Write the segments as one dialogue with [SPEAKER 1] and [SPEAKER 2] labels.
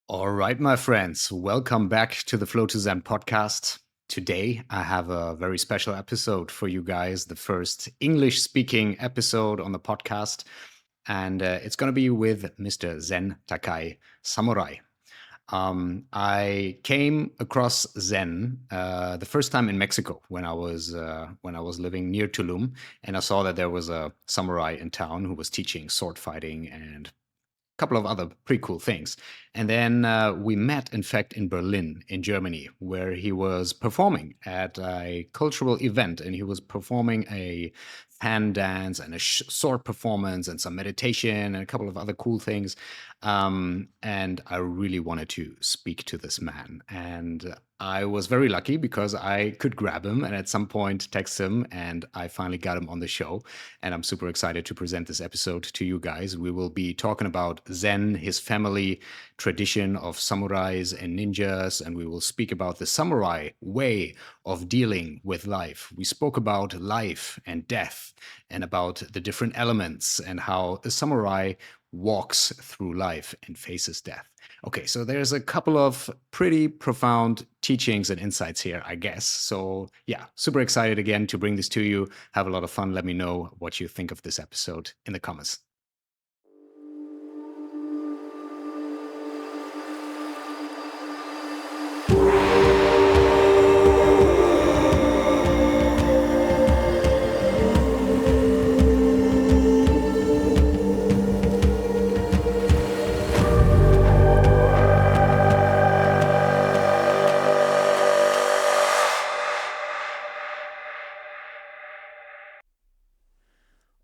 [SPEAKER 1] All right, my friends, welcome back to the Flow to Zen podcast. Today, I have a very special episode for you guys, the first English speaking episode on the podcast. And it's going to be with Mr. Zen Takai, samurai. I came across Zen the first time in Mexico when I was living near Tulum, and I saw that there was a samurai in town who was teaching sword fighting and couple of other pretty cool things. And then we met, in fact, in Berlin, in Germany, where he was performing at a cultural event, and he was performing a fan dance and a sword performance and some meditation and a couple of other cool things. And I really wanted to speak to this man. And I was very lucky because I could grab him and at some point text him, and I finally got him on the show. And I'm super excited to present this episode to you guys. We will be talking about Zen, his family tradition of samurais and ninjas, and we will speak about the samurai way of dealing with life. We spoke about life and death and about the different elements and how a samurai walks through life and faces death. Okay, so there's a couple of pretty profound teachings and insights here, I guess. So, yeah, super excited again to bring this to you. Have a lot of fun. Let me know what you think of this episode in the comments.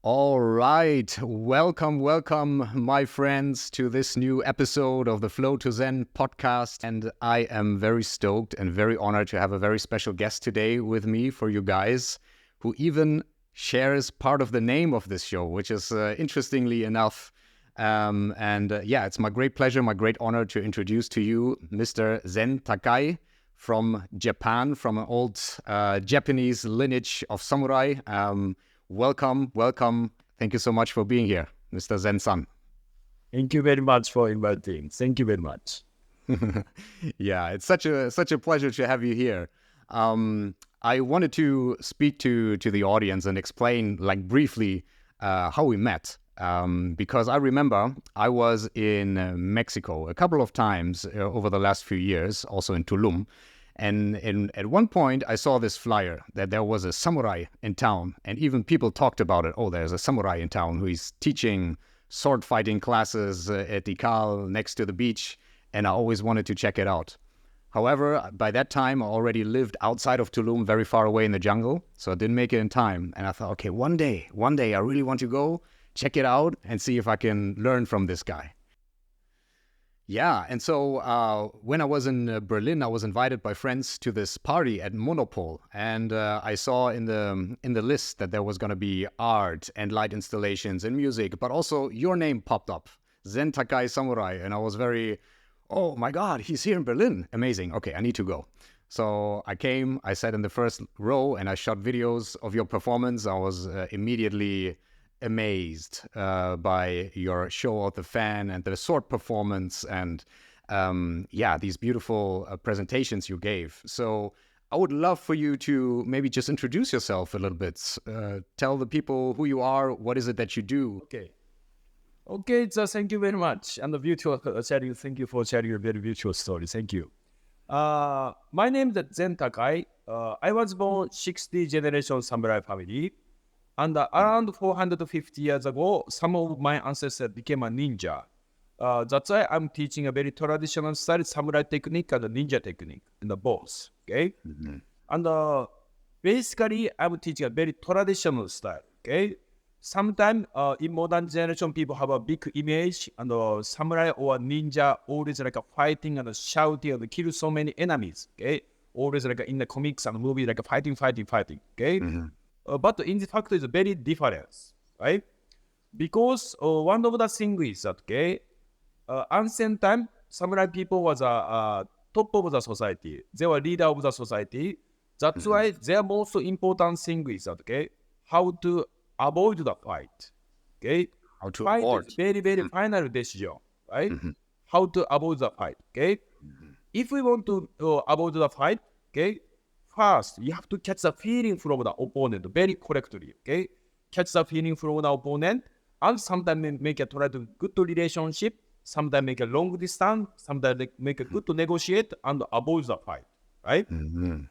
[SPEAKER 1] All right. Welcome, my friends, to this new episode of the Flow to Zen podcast. And I am very stoked and very honored to have a very special guest today with me for you guys, who even shares part of the name of this show, which is interestingly enough. Yeah, it's my great pleasure, my great honor to introduce to you Mr. Zen Takai from Japan, from an old Japanese lineage of samurai. Welcome. Thank you so much for being here, Mr. Zen-san.
[SPEAKER 2] Thank you very much for inviting. Thank you very much.
[SPEAKER 1] Yeah, it's such a pleasure to have you here. I wanted to speak to the audience and explain, like, briefly how we met. Because I remember I was in Mexico a couple of times over the last few years, also in Tulum. And at one point, I saw this flyer that there was a samurai in town, and even people talked about it. Oh, there's a samurai in town who is teaching sword fighting classes at Tikal next to the beach, and I always wanted to check it out. However, by that time, I already lived outside of Tulum, very far away in the jungle, so I didn't make it in time. And I thought, okay, one day, I really want to go check it out and see if I can learn from this guy. Yeah, and so when I was in Berlin, I was invited by friends to this party at Monopol, and I saw in the list that there was going to be art and light installations and music, but also your name popped up, Zen Takai Samurai, and I was very, oh my God, he's here in Berlin, amazing. Okay, I need to go. So I came, I sat in the first row, and I shot videos of your performance. I was immediately amazed by your show of the fan and the sword performance and these beautiful presentations you gave. So I would love for you to maybe just introduce yourself a little bit. Tell the people who you are, what is it that you do?
[SPEAKER 2] Okay, so thank you very much. And the beautiful sharing, thank you for sharing a very beautiful story. Thank you. My name is Zen Takai. I was born 60th generation samurai family. And around 450 years ago, some of my ancestors became a ninja. That's why I'm teaching a very traditional style, samurai technique and ninja technique in the both. Okay, and basically I'm teaching a very traditional style. Okay, sometimes in modern generation, people have a big image and samurai or ninja always like a fighting and shouting and kill so many enemies. Okay, always like in the comics and movies like fighting. Okay. But in fact, it's very different, right? Because one of the things is that, okay, ancient time, samurai people was a top of the society. They were leader of the society. That's why their most important thing is that, okay, how to avoid the fight. Okay,
[SPEAKER 1] How to
[SPEAKER 2] fight
[SPEAKER 1] avoid.
[SPEAKER 2] is very, very final decision, right? how to avoid the fight. Okay, if we want to avoid the fight, okay, first you have to catch the feeling from the opponent very correctly. Okay, catch the feeling from the opponent, and sometimes make a try to good relationship. Sometimes make a long distance. Sometimes make a good to negotiate and avoid the fight. Right.
[SPEAKER 1] Mm-hmm.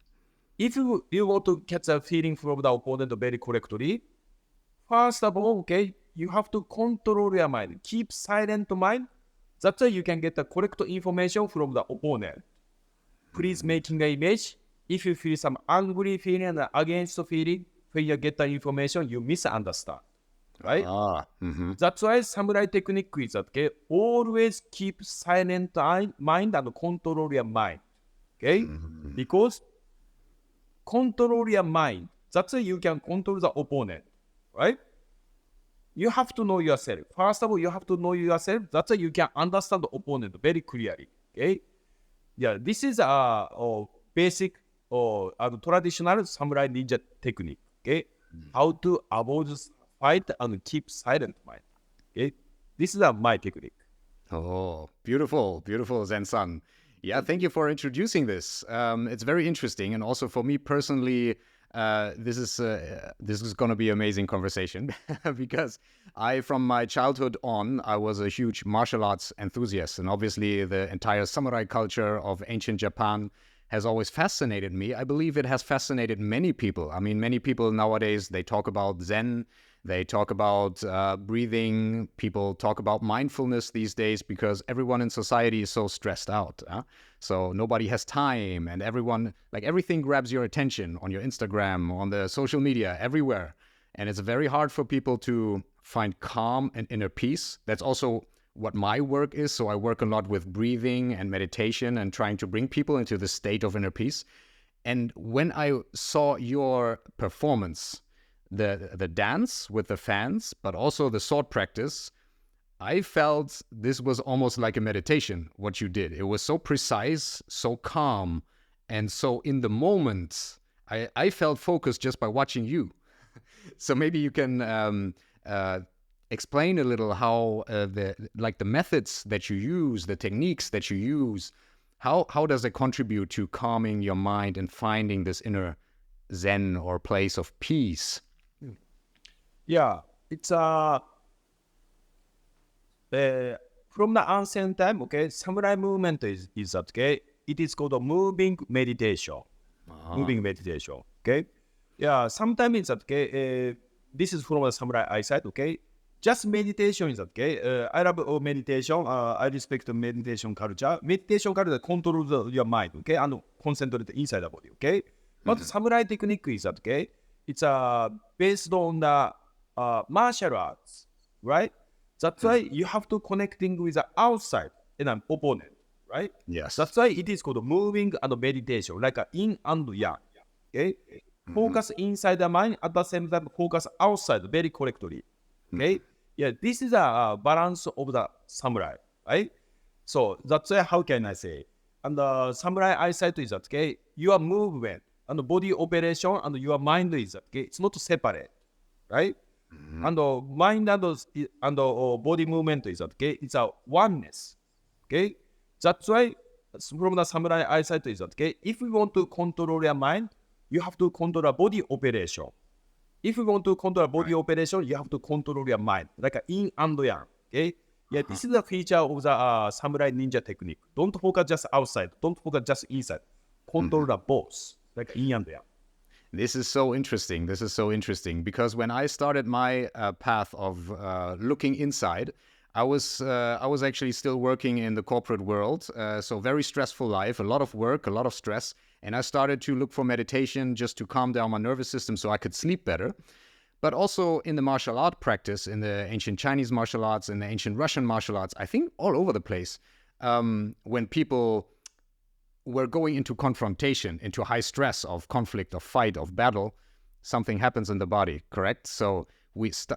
[SPEAKER 2] If you want to catch a feeling from the opponent very correctly, first of all, okay, you have to control your mind. Keep silent mind. That's why you can get the correct information from the opponent. Please making an image. If you feel some angry feeling and against feeling, when you get the information, you misunderstand. Right?
[SPEAKER 1] Mm-hmm.
[SPEAKER 2] That's why samurai technique is that, okay, always keep silent mind and control your mind. Okay? Because control your mind. That's why you can control the opponent, right? You have to know yourself. First of all, you have to know yourself. That's why you can understand the opponent very clearly. Okay? Yeah, this is a basic or traditional samurai ninja technique. Okay? How to avoid fight and keep silent mind. Okay? This is my technique.
[SPEAKER 1] Oh, beautiful, beautiful, Zen-san. Yeah, thank you for introducing this. It's very interesting, and also for me personally, this is going to be amazing conversation because from my childhood on, I was a huge martial arts enthusiast, and obviously the entire samurai culture of ancient Japan has always fascinated me. I believe it has fascinated many people. I mean, many people nowadays, they talk about Zen, they talk about breathing, people talk about mindfulness these days because everyone in society is so stressed out. So nobody has time, and everyone, like everything grabs your attention on your Instagram, on the social media, everywhere. And it's very hard for people to find calm and inner peace. That's also what my work is. So I work a lot with breathing and meditation and trying to bring people into the state of inner peace. And when I saw your performance, the dance with the fans, but also the sword practice, I felt this was almost like a meditation, what you did. It was so precise, so calm, and so in the moment. I felt focused just by watching you. So maybe you can explain a little how the methods that you use, the techniques that you use, how does it contribute to calming your mind and finding this inner Zen or place of peace?
[SPEAKER 2] Yeah, it's from the ancient time, okay, samurai movement is that, okay, it is called a moving meditation. Moving meditation, okay? Yeah, sometimes it's that, okay, this is from the samurai eyesight, okay? Just meditation is that, okay? I love meditation. I respect the meditation culture. Meditation culture controls your mind, okay? And concentrate inside the body, okay? But samurai technique is that, okay? It's based on the martial arts, right? That's why you have to connecting with the outside and an opponent, right?
[SPEAKER 1] Yes.
[SPEAKER 2] That's why it is called moving and meditation, like a yin and yang. Okay, focus inside the mind at the same time focus outside very correctly. Okay, yeah, this is a balance of the samurai, right? So that's why how can I say? And the samurai eyesight is that, okay, your movement and the body operation and your mind is that, okay, it's not separate, right? And the mind and the body movement is that, okay, it's a oneness. Okay, that's why from the samurai eyesight is that, okay, if we want to control your mind, you have to control a body operation. If you want to control a body operation, you have to control your mind, like a yin and yang. Okay, yeah, this is the feature of the samurai ninja technique. Don't focus just outside. Don't focus just inside. Control the both, like yin and yang.
[SPEAKER 1] This is so interesting. This is so interesting because when I started my path of looking inside, I was actually still working in the corporate world, so very stressful life, a lot of work, a lot of stress, and I started to look for meditation just to calm down my nervous system so I could sleep better. But also in the martial art practice, in the ancient Chinese martial arts, in the ancient Russian martial arts, I think all over the place, when people were going into confrontation, into high stress of conflict, of fight, of battle, something happens in the body, correct? So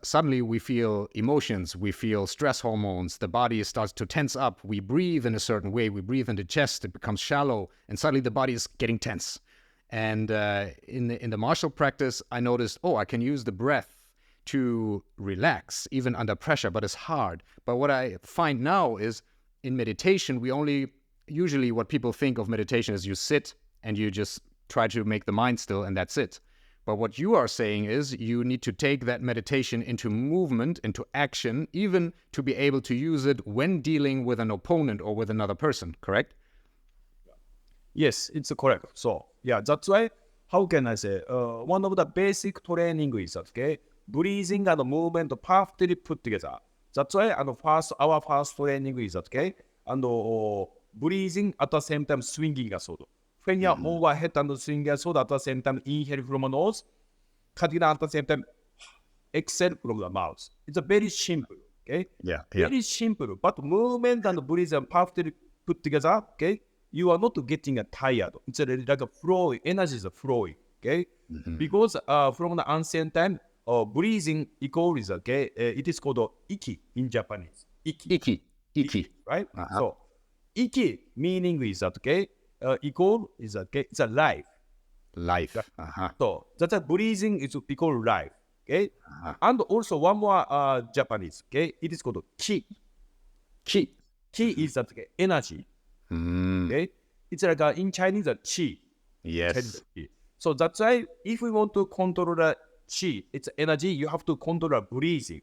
[SPEAKER 1] suddenly we feel emotions, we feel stress hormones, the body starts to tense up, we breathe in a certain way, we breathe in the chest, it becomes shallow, and suddenly the body is getting tense. And in the martial practice, I noticed, I can use the breath to relax, even under pressure, but it's hard. But what I find now is in meditation, we only usually what people think of meditation is you sit and you just try to make the mind still and that's it. But what you are saying is you need to take that meditation into movement, into action, even to be able to use it when dealing with an opponent or with another person, correct?
[SPEAKER 2] Yes, it's correct. So yeah, that's why. How can I say? One of the basic training is okay, breathing and movement perfectly put together. That's why our first training is okay, and breathing at the same time swinging a sword. When you move ahead and swing a sword at the same time, inhale from the nose, cutting at the same time, exhale from the mouth. It's a very simple, okay?
[SPEAKER 1] Yeah.
[SPEAKER 2] Very simple, but movement and breathing perfectly put together, okay? You are not getting tired. It's like a flowing, energy is flowing, okay? Because from the ancient time, breathing equals, okay? It is called iki in Japanese.
[SPEAKER 1] Iki.
[SPEAKER 2] Right?
[SPEAKER 1] Uh-huh.
[SPEAKER 2] So, iki meaning is that, okay? Equal is okay? It's a life.
[SPEAKER 1] Life. Uh-huh.
[SPEAKER 2] So that's a breathing is equal life. Okay. And also one more Japanese. Okay. It is called ki. Ki. Ki is that okay, energy. Okay. It's like in Chinese chi.
[SPEAKER 1] Yes.
[SPEAKER 2] So that's why if we want to control the chi, it's energy. You have to control the breathing.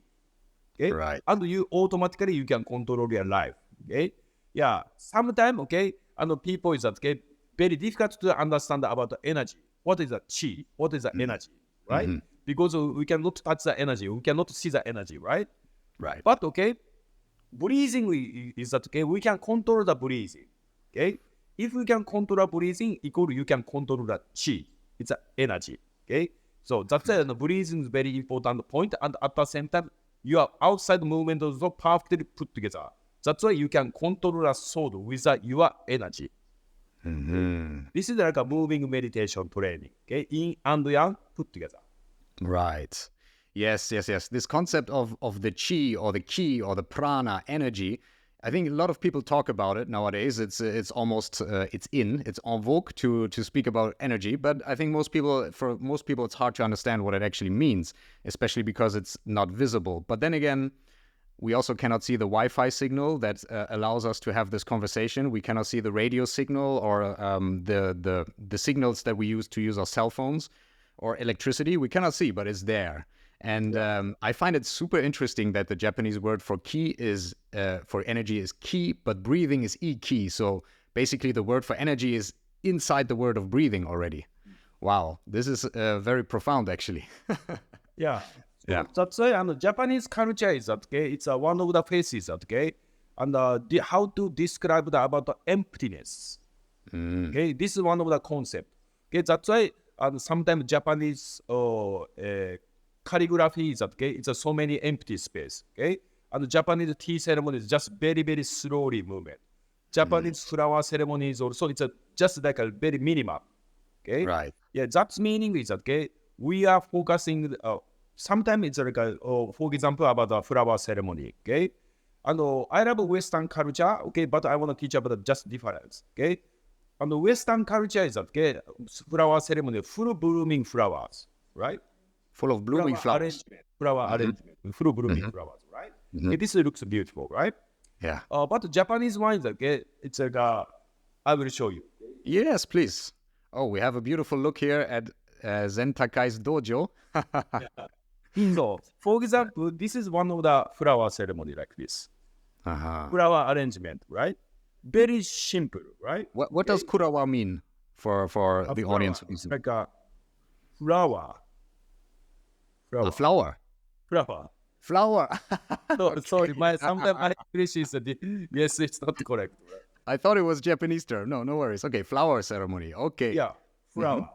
[SPEAKER 2] Okay.
[SPEAKER 1] Right.
[SPEAKER 2] And you automatically you can control your life. Okay. Yeah. Sometimes okay. And people is that okay, very difficult to understand about the energy. What is the chi? What is the energy? Right? Because we cannot touch the energy. We cannot see the energy. Right?
[SPEAKER 1] Right.
[SPEAKER 2] But okay, breathing is that okay, we can control the breathing. Okay? If we can control the breathing, equal you can control the chi. It's energy. Okay? So that's why the breathing is very important point. And at the same time, your outside movement is also perfectly put together. That's why you can control the sword with your energy. This is like a moving meditation training. Okay? Yin and yang put together.
[SPEAKER 1] Right. Yes. This concept of the chi or the ki or the prana energy, I think a lot of people talk about it nowadays. It's almost it's en vogue to speak about energy. But I think for most people, it's hard to understand what it actually means, especially because it's not visible. But then again, we also cannot see the Wi-Fi signal that allows us to have this conversation. We cannot see the radio signal or the signals that we use to use our cell phones or electricity. We cannot see, but it's there. And I find it super interesting that the Japanese word for ki is for energy is ki, but breathing is iki. So basically, the word for energy is inside the word of breathing already. Wow, this is very profound, actually.
[SPEAKER 2] Yeah.
[SPEAKER 1] Yeah.
[SPEAKER 2] That's why Japanese culture is that okay. It's one of the faces that okay, and how to describe about the emptiness. Okay, this is one of the concept. Okay, that's why sometimes Japanese calligraphy is that okay. It's so many empty space. Okay, and Japanese tea ceremony is just very slowly movement. Japanese flower ceremony is also it's just like a very minimum. Okay,
[SPEAKER 1] Right.
[SPEAKER 2] yeah, that's meaning is that okay. We are focusing. Sometimes it's like, for example, about the flower ceremony, okay? And I love Western culture, okay, but I want to teach about just difference, okay? And the Western culture is that, okay, flower ceremony, full blooming flowers, right?
[SPEAKER 1] Full of blooming flowers.
[SPEAKER 2] Flower arrangement, full blooming flowers, right? Okay, this looks beautiful, right?
[SPEAKER 1] Yeah.
[SPEAKER 2] But the Japanese one is okay, it's like, I will show you.
[SPEAKER 1] Yes, please. Oh, we have a beautiful look here at Zen Takai's dojo.
[SPEAKER 2] So, for example, this is one of the flower ceremony like this. Flower arrangement, right? Very simple, right?
[SPEAKER 1] What does kurawa mean for the
[SPEAKER 2] flower.
[SPEAKER 1] audience?
[SPEAKER 2] It's like a flower.
[SPEAKER 1] A flower.
[SPEAKER 2] Flower.
[SPEAKER 1] Okay.
[SPEAKER 2] Sorry, sometimes my English is yes, it's not correct. Right?
[SPEAKER 1] I thought it was Japanese term. No worries. Okay, flower ceremony. Okay.
[SPEAKER 2] Yeah, flower.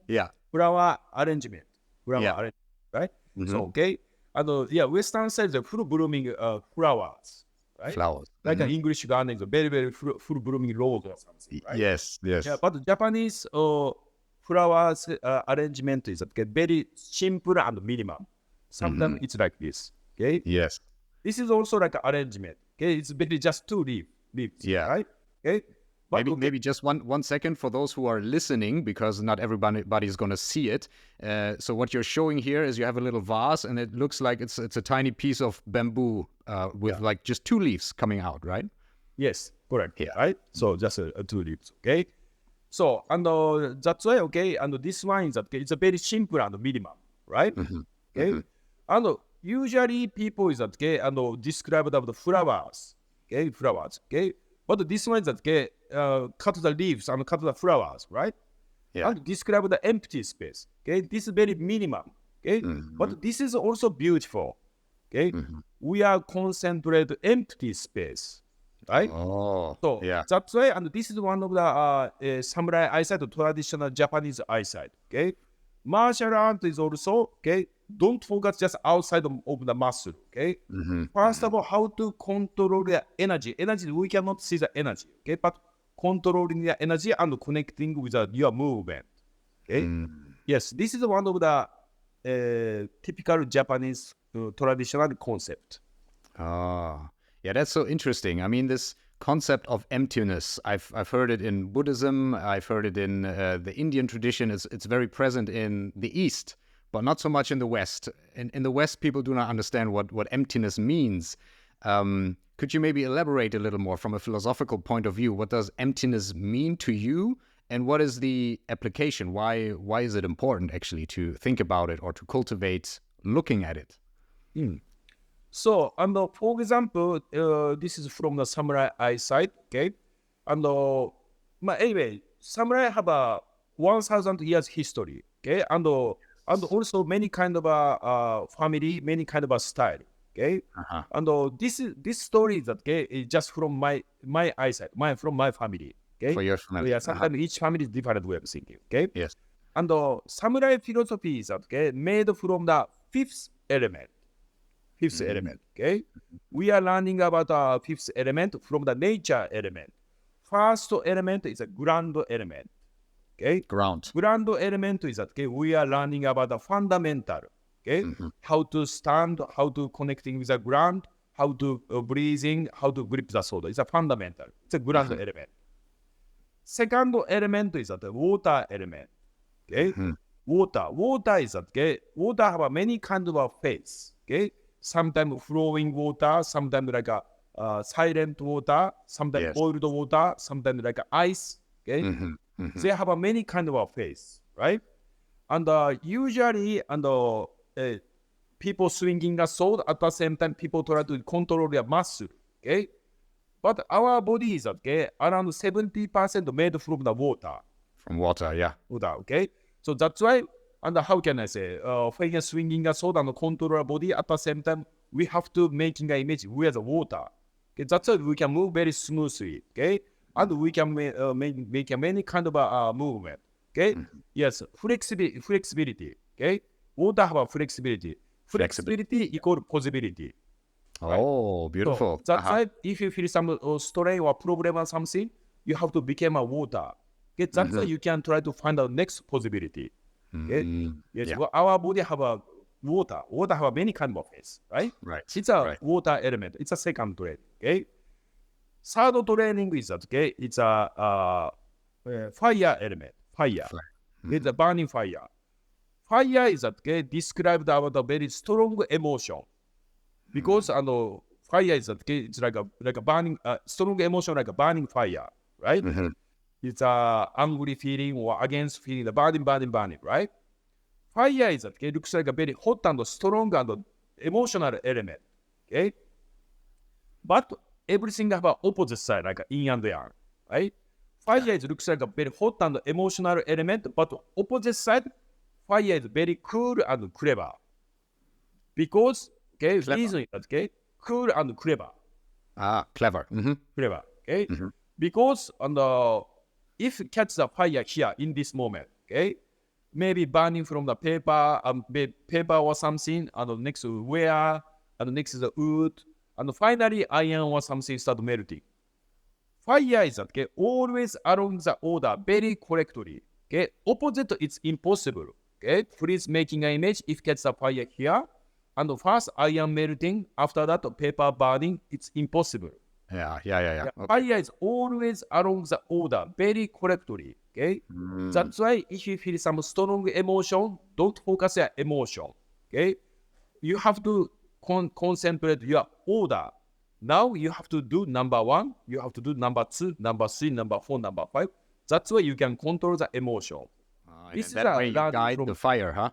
[SPEAKER 1] Yeah.
[SPEAKER 2] Flower arrangement. Arrangement, right? So okay, and Western side is full blooming flowers, right?
[SPEAKER 1] Flowers.
[SPEAKER 2] Like an English garden is very full blooming rose or something, right?
[SPEAKER 1] Yes.
[SPEAKER 2] Yeah, but the Japanese flowers arrangement is okay, very simple and minimum. Sometimes it's like this. Okay.
[SPEAKER 1] Yes.
[SPEAKER 2] This is also like an arrangement. Okay, it's very just two leaves.
[SPEAKER 1] Yeah.
[SPEAKER 2] Right. Okay. But
[SPEAKER 1] Maybe just one second for those who are listening, because not everybody is going to see it. So what you're showing here is you have a little vase, and it looks like it's a tiny piece of bamboo with like just two leaves coming out, right?
[SPEAKER 2] Yes, correct.
[SPEAKER 1] Yeah.
[SPEAKER 2] Right. So just two leaves. Okay. So and that's why. Okay. And this one is that okay, it's a very simple and minimum. Right.
[SPEAKER 1] Hmm.
[SPEAKER 2] Okay.
[SPEAKER 1] Hmm.
[SPEAKER 2] And usually people is that okay and describe the flowers. Okay, flowers. Okay. But this one is that okay, cut the leaves and cut the flowers. Right.
[SPEAKER 1] Yeah.
[SPEAKER 2] And describe the empty space. Okay, this is very minimum. Okay,
[SPEAKER 1] Hmm.
[SPEAKER 2] but this is also beautiful. Okay,
[SPEAKER 1] Hmm.
[SPEAKER 2] we are concentrate empty space, right?
[SPEAKER 1] Oh,
[SPEAKER 2] So
[SPEAKER 1] yeah.
[SPEAKER 2] that's why, and this is one of the samurai eyesight, traditional Japanese eyesight. Okay, martial art is also okay. Don't focus just outside of the muscle. Okay,
[SPEAKER 1] Hmm.
[SPEAKER 2] first of all, how to control the energy. Energy, we cannot see the energy. Okay, but controlling the energy and connecting with your movement. Okay, yes, this is one of the typical Japanese traditional concept.
[SPEAKER 1] Ah, yeah, that's so interesting. I mean, this concept of emptiness, I've heard it in Buddhism, I've heard it in the Indian tradition. It's very present in the East, but not so much in the West. In the West, people do not understand what emptiness means. Could you maybe elaborate a little more from a philosophical point of view? What does emptiness mean to you, and what is the application? Why is it important actually to think about it or to cultivate looking at it?
[SPEAKER 2] Mm. So, and for example, this is from the samurai eyesight, okay? And anyway, samurai have a 1,000 years history, okay? And also many kind of family, many kind of a style, okay?
[SPEAKER 1] Uh-huh.
[SPEAKER 2] And this story is that okay, is just from my eyesight, from my family, okay?
[SPEAKER 1] For your
[SPEAKER 2] So
[SPEAKER 1] family.
[SPEAKER 2] yeah,
[SPEAKER 1] Uh-huh.
[SPEAKER 2] sometimes each family is different way of thinking, okay?
[SPEAKER 1] Yes.
[SPEAKER 2] And samurai philosophy is that okay, made from the fifth element. Fifth element. Okay, we are learning about the fifth element from the nature element. First element is a ground element. Okay,
[SPEAKER 1] Ground.
[SPEAKER 2] ground element is that okay, we are learning about the fundamental. Okay, how to stand, how to connecting with the ground, how to breathing, how to grip the sword. It's a fundamental. It's a ground element. Second element is that water element. Okay, water is that okay, water have a many kind of a phase. Okay, sometimes flowing water, sometimes like a silent water, sometimes
[SPEAKER 1] Yes.
[SPEAKER 2] boiled water, sometimes like a ice. Okay,
[SPEAKER 1] Hmm. Hmm.
[SPEAKER 2] they have a many kind of a phase, right? And usually and people swinging a sword at the same time people try to control their muscle. Okay, but our body is okay around 70% made from the water.
[SPEAKER 1] From water, yeah.
[SPEAKER 2] Okay? So that's why, and how can I say, when you're swinging a sword and control our body at the same time, we have to making an image with the water. Okay? That's why we can move very smoothly. Okay? And we can make a many kind of movement. Okay? Yes, flexibility. Okay? Water have a flexibility. Flexibility equal possibility. Right?
[SPEAKER 1] Oh,
[SPEAKER 2] So
[SPEAKER 1] beautiful.
[SPEAKER 2] that's
[SPEAKER 1] Uh-huh.
[SPEAKER 2] why if you feel some strain or problem or something, you have to become a water. Okay, that's why you can try to find out next possibility. Okay, yes,
[SPEAKER 1] Yeah.
[SPEAKER 2] well, our body have a water. Water have a many kind of phase, right?
[SPEAKER 1] Right.
[SPEAKER 2] It's a
[SPEAKER 1] Right.
[SPEAKER 2] water element. It's a second training. Okay, third training is that okay, it's a fire element. Fire.
[SPEAKER 1] Fine.
[SPEAKER 2] It's a burning fire. Fire is that okay, described about a very strong emotion because fire is that okay, it's like a burning strong emotion like a burning fire, right?
[SPEAKER 1] Hmm.
[SPEAKER 2] It's a angry feeling or against feeling, the burning, right? Fire is that okay, looks like a very hot and strong and emotional element, okay? But everything have an opposite side, like yin and yang, right? Fire is looks like a very hot and emotional element, but opposite side, fire is very cool and clever. Because, okay,
[SPEAKER 1] Clever.
[SPEAKER 2] reason is that, okay, cool and clever.
[SPEAKER 1] Ah, clever. Hmm.
[SPEAKER 2] Clever, okay? Because if catch the fire here in this moment, okay, maybe burning from the paper, paper or something, and next to wire, and next to the wood, and finally iron or something start melting. Fire is that, okay, always along the order very correctly. Okay, opposite it's impossible. Okay, please making an image if catch the fire here, and first iron melting, after that paper burning, it's impossible.
[SPEAKER 1] Yeah. Okay.
[SPEAKER 2] Fire is always along the order very correctly. Okay, that's why if you feel some strong emotion, don't focus your emotion. Okay, you have to concentrate your order, Now you have to do number 1, you have to do number 2, number 3, number 4, number 5. That's why you can control the emotion.
[SPEAKER 1] And
[SPEAKER 2] This is
[SPEAKER 1] that way
[SPEAKER 2] a
[SPEAKER 1] you
[SPEAKER 2] learning
[SPEAKER 1] guide
[SPEAKER 2] from
[SPEAKER 1] the fire, huh?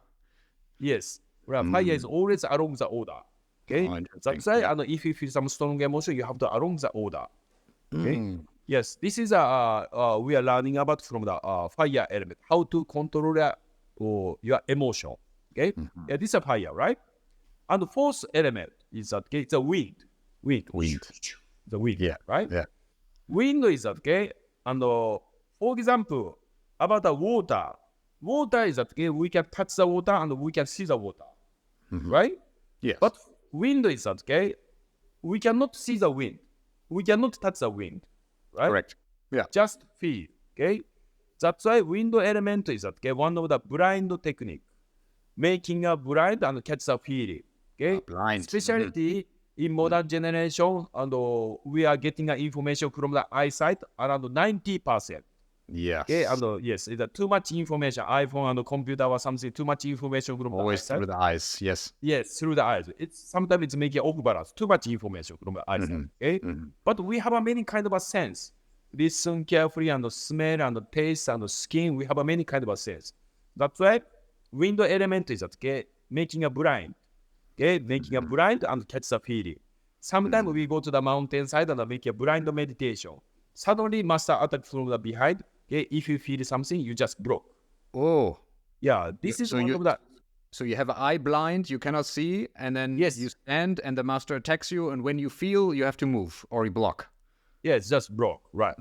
[SPEAKER 2] yes. Where fire is always along the order. Okay.
[SPEAKER 1] Oh, interesting.
[SPEAKER 2] That's why
[SPEAKER 1] Yeah.
[SPEAKER 2] if you feel some strong emotion, you have to along the order. Okay.
[SPEAKER 1] Mm.
[SPEAKER 2] Yes, this is we are learning about from the fire element, how to control your emotion. Okay, yeah, this is a fire, right? And the fourth element is that okay, it's a wind.
[SPEAKER 1] Wind.
[SPEAKER 2] The wind,
[SPEAKER 1] Yeah.
[SPEAKER 2] right?
[SPEAKER 1] Yeah.
[SPEAKER 2] Wind is that okay, and for example, about the water. Water is that okay, we can touch the water and we can see the water, right?
[SPEAKER 1] Yes.
[SPEAKER 2] But wind is that okay, we cannot see the wind, we cannot touch the wind, right?
[SPEAKER 1] Correct. Yeah.
[SPEAKER 2] Just feel, okay? That's why window element is that, okay, one of the blind technique, making a blind and catch the feeling, okay?
[SPEAKER 1] Blind.
[SPEAKER 2] Specialty in modern generation, and we are getting information from the eyesight around 90%.
[SPEAKER 1] Yes.
[SPEAKER 2] Okay, and yes, it's too much information, iPhone and computer or something, too much information from
[SPEAKER 1] Always
[SPEAKER 2] the eyesight.
[SPEAKER 1] through the eyes. Yes.
[SPEAKER 2] Yes, through the eyes. Sometimes it's making off balance, too much information from the eyes. Okay, but we have a many kind of a sense. Listen carefully and smell and taste and skin. We have a many kind of a sense. That's why window element is that okay, making a blind. Okay, making a blind and catch the feeling. Sometimes we go to the mountainside and make a blind meditation. Suddenly, master attack from the behind. Okay, if you feel something, you just block.
[SPEAKER 1] Oh.
[SPEAKER 2] Yeah, this is one of the.
[SPEAKER 1] So you have an eye blind, you cannot see, and then
[SPEAKER 2] Yes.
[SPEAKER 1] you stand and the master attacks you, and when you feel, you have to move or you block.
[SPEAKER 2] Yes, just block, right?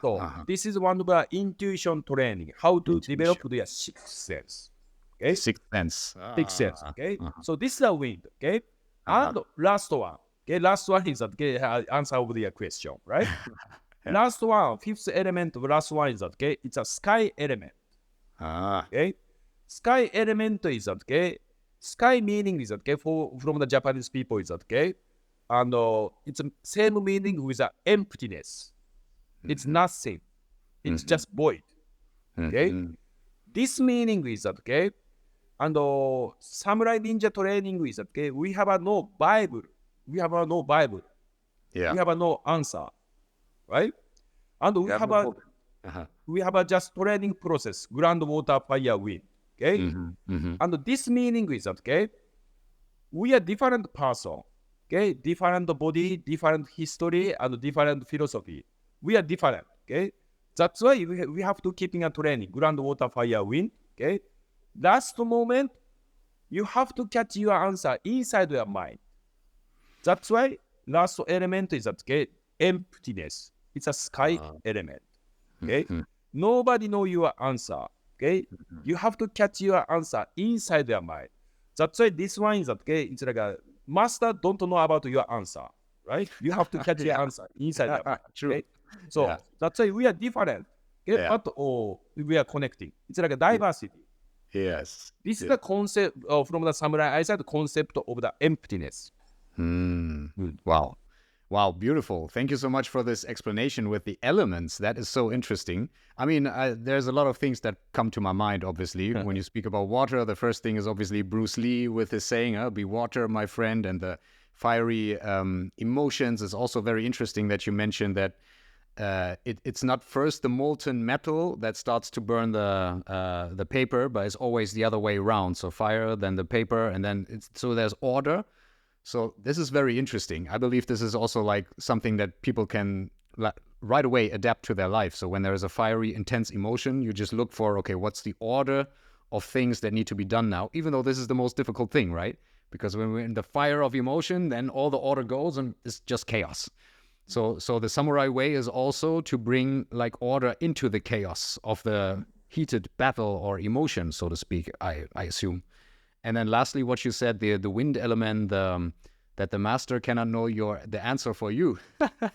[SPEAKER 2] So this is one of the intuition training, how to develop their sixth sense. Okay,
[SPEAKER 1] Sixth sense.
[SPEAKER 2] sixth sense. Okay, so this is a wind. Okay, and last one. Okay, last one is that okay, answer of the question, right? Last one, fifth element of last one is that okay, it's a sky element. Okay, sky element is that okay. Sky meaning is that okay from the Japanese people is that okay, and it's the same meaning with the emptiness. It's nothing. It's just void. Okay, this meaning is that okay, and samurai ninja training is that okay. We have no Bible. We have no Bible.
[SPEAKER 1] Yeah.
[SPEAKER 2] We have no answer, right? And we have a just training process, groundwater, fire, wind. Okay, and this meaning is that okay, we are different person. Okay, different body, different history, and different philosophy. We are different. Okay, that's why we have to keeping a training, groundwater, fire, wind. Okay, last moment, you have to catch your answer inside your mind. That's why last element is that okay, emptiness. It's a sky element. Okay, nobody know your answer. Okay, you have to catch your answer inside your mind. That's why this one is that okay, it's like a master don't know about your answer, right? You have to catch your answer inside your mind.
[SPEAKER 1] True.
[SPEAKER 2] Okay? So that's why we are different. Okay, but we are connecting. It's like a diversity.
[SPEAKER 1] Yes.
[SPEAKER 2] This is the concept from the samurai eyesight, the concept of the emptiness.
[SPEAKER 1] Wow. Wow, beautiful. Thank you so much for this explanation with the elements. That is so interesting. I mean, there's a lot of things that come to my mind, obviously. When you speak about water, the first thing is obviously Bruce Lee with his saying, be water, my friend. And the fiery emotions is also very interesting that you mentioned that it's not first the molten metal that starts to burn the paper, but it's always the other way around. So fire, then the paper, and then so there's order. So this is very interesting. I believe this is also like something that people can right away adapt to their life. So when there is a fiery, intense emotion, you just look for, okay, what's the order of things that need to be done now? Even though this is the most difficult thing, right? Because when we're in the fire of emotion, then all the order goes and it's just chaos. So the samurai way is also to bring like order into the chaos of the heated battle or emotion, so to speak, I assume. And then lastly, what you said, the wind element, that the master cannot know the answer for you.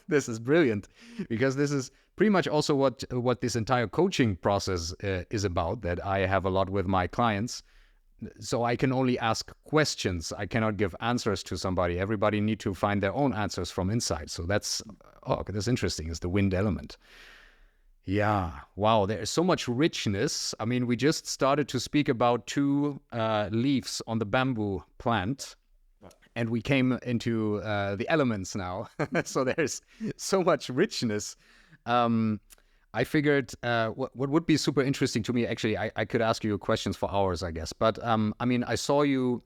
[SPEAKER 1] This is brilliant, because this is pretty much also what this entire coaching process is about, that I have a lot with my clients. So I can only ask questions. I cannot give answers to somebody. Everybody need to find their own answers from inside. So that's interesting, is the wind element. Yeah, wow, there is so much richness. I mean, we just started to speak about 2 leaves on the bamboo plant. and we came into the elements now. So there's so much richness. I figured what would be super interesting to me, actually, I could ask you questions for hours, I guess. But I mean, I saw you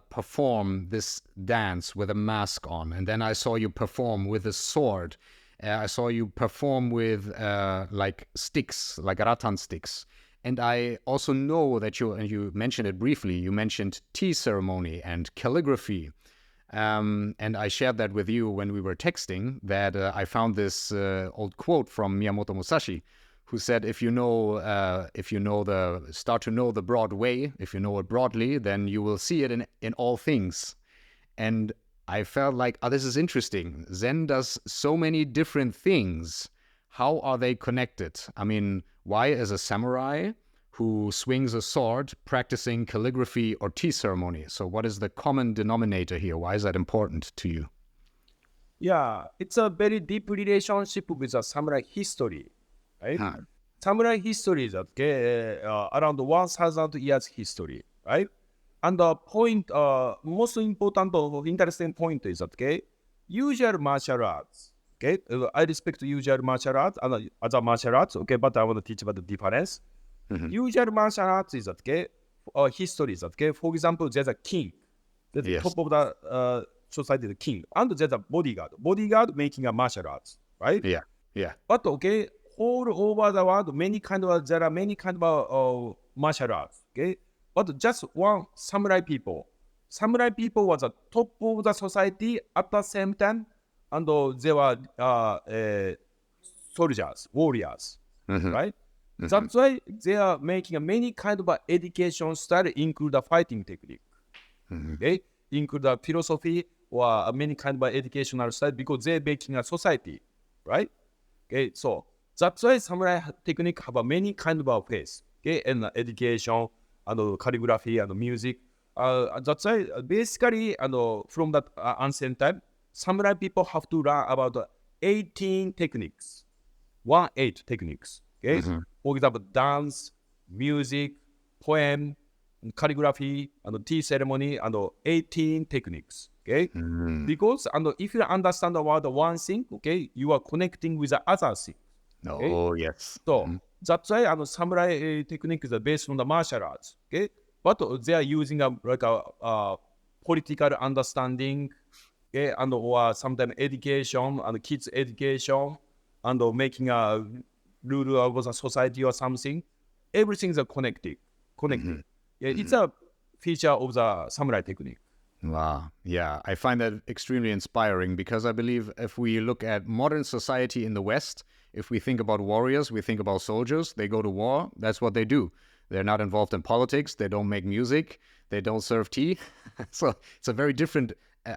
[SPEAKER 1] perform this dance with a mask on, and then I saw you perform with a sword. I saw you perform with like sticks, like rattan sticks. And I also know that you mentioned it briefly, you mentioned tea ceremony and calligraphy. And I shared that with you when we were texting, that I found this old quote from Miyamoto Musashi, who said, if you know start to know the broad way, if you know it broadly, then you will see it in all things. And I felt like, oh, this is interesting. Zen does so many different things. How are they connected? I mean, why is a samurai who swings a sword practicing calligraphy or tea ceremony? So what is the common denominator here? Why is that important to you?
[SPEAKER 2] Yeah, it's a very deep relationship with the samurai history, right?
[SPEAKER 1] Huh.
[SPEAKER 2] Samurai history is around 1,000 years history, right? And the point, most important or interesting point is that usual martial arts, I respect usual martial arts and other martial arts, but I want to teach about the difference. Usual martial arts is that history is that for example, there's a king, the
[SPEAKER 1] Yes.
[SPEAKER 2] top of the society, the king, and there's a bodyguard making a martial arts, right?
[SPEAKER 1] Yeah. Yeah.
[SPEAKER 2] But all over the world, there are many kind of martial arts, but just one samurai people. Samurai people was the top of the society at the same time, and they were soldiers, warriors, right? That's why they are making many kind of education style, include the fighting technique, include the philosophy or many kind of educational style, because they're making a society, right? So that's why samurai technique have a many kind of ways, and education and calligraphy and music. That's why basically, from that ancient time, samurai people have to learn about 18 techniques, 18 techniques. For example, dance, music, poem, calligraphy, and tea ceremony, and 18 techniques. Because if you understand about the one thing, you are connecting with the other thing.
[SPEAKER 1] Oh, yes.
[SPEAKER 2] So that's why samurai technique is based on the martial arts. But they are using a political understanding, and or sometimes education and kids education, and making a rule of the society or something. Everything's connected. It's a feature of the samurai technique.
[SPEAKER 1] Wow. Yeah, I find that extremely inspiring, because I believe if we look at modern society in the West, if we think about warriors, we think about soldiers, they go to war, that's what they do. They're not involved in politics, they don't make music, they don't serve tea. So it's a very different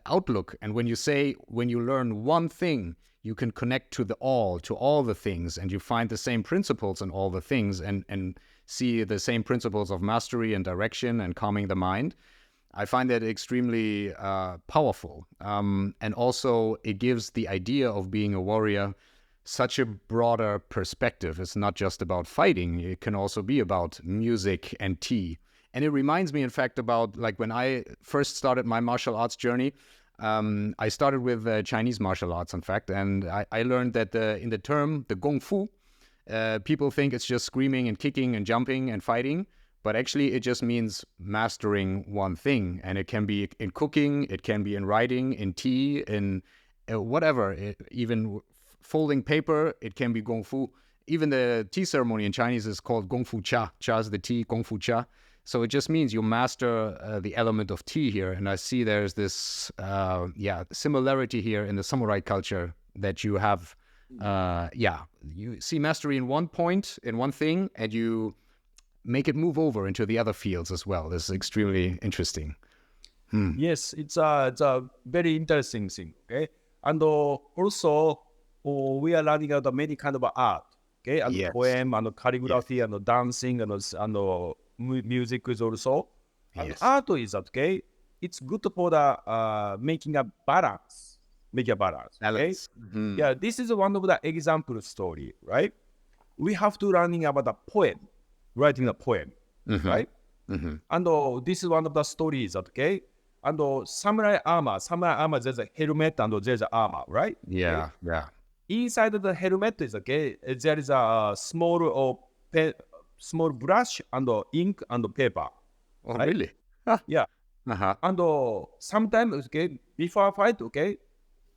[SPEAKER 1] outlook. And when you learn one thing, you can connect to all the things, and you find the same principles in all the things, and see the same principles of mastery and direction and calming the mind. I find that extremely powerful. And also, it gives the idea of being a warrior such a broader perspective. It's not just about fighting. It can also be about music and tea. And it reminds me, in fact, about like when I first started my martial arts journey. I started with Chinese martial arts, in fact, and I learned that in the term, the Gong Fu, people think it's just screaming and kicking and jumping and fighting. But actually, it just means mastering one thing. And it can be in cooking, it can be in writing, in tea, in whatever. Even folding paper, it can be Gong Fu. Even the tea ceremony in Chinese is called Gong Fu Cha. Cha is the tea, Gong Fu Cha. So it just means you master the element of tea here. And I see there's this similarity here in the samurai culture, that you have, you see mastery in one point, in one thing, and you make it move over into the other fields as well. This is extremely interesting.
[SPEAKER 2] Yes, it's a very interesting thing. And also we are learning about many kind of art. And
[SPEAKER 1] Yes.
[SPEAKER 2] poem and calligraphy and dancing and music is also. And
[SPEAKER 1] Yes.
[SPEAKER 2] art is that it's good for the making a balance.
[SPEAKER 1] Balance.
[SPEAKER 2] Yeah, this is one of the example story, right? We have to learning about the poem, writing a poem, right? And this is one of the stories that and samurai armor. Samurai armor, there's a helmet and there's a armor, right? Okay.
[SPEAKER 1] Yeah.
[SPEAKER 2] Inside of the helmet is okay. There is a small brush and ink and paper.
[SPEAKER 1] Oh,
[SPEAKER 2] Right?
[SPEAKER 1] really? Ah,
[SPEAKER 2] Yeah.
[SPEAKER 1] uh-huh.
[SPEAKER 2] And sometimes, okay, before a fight, okay,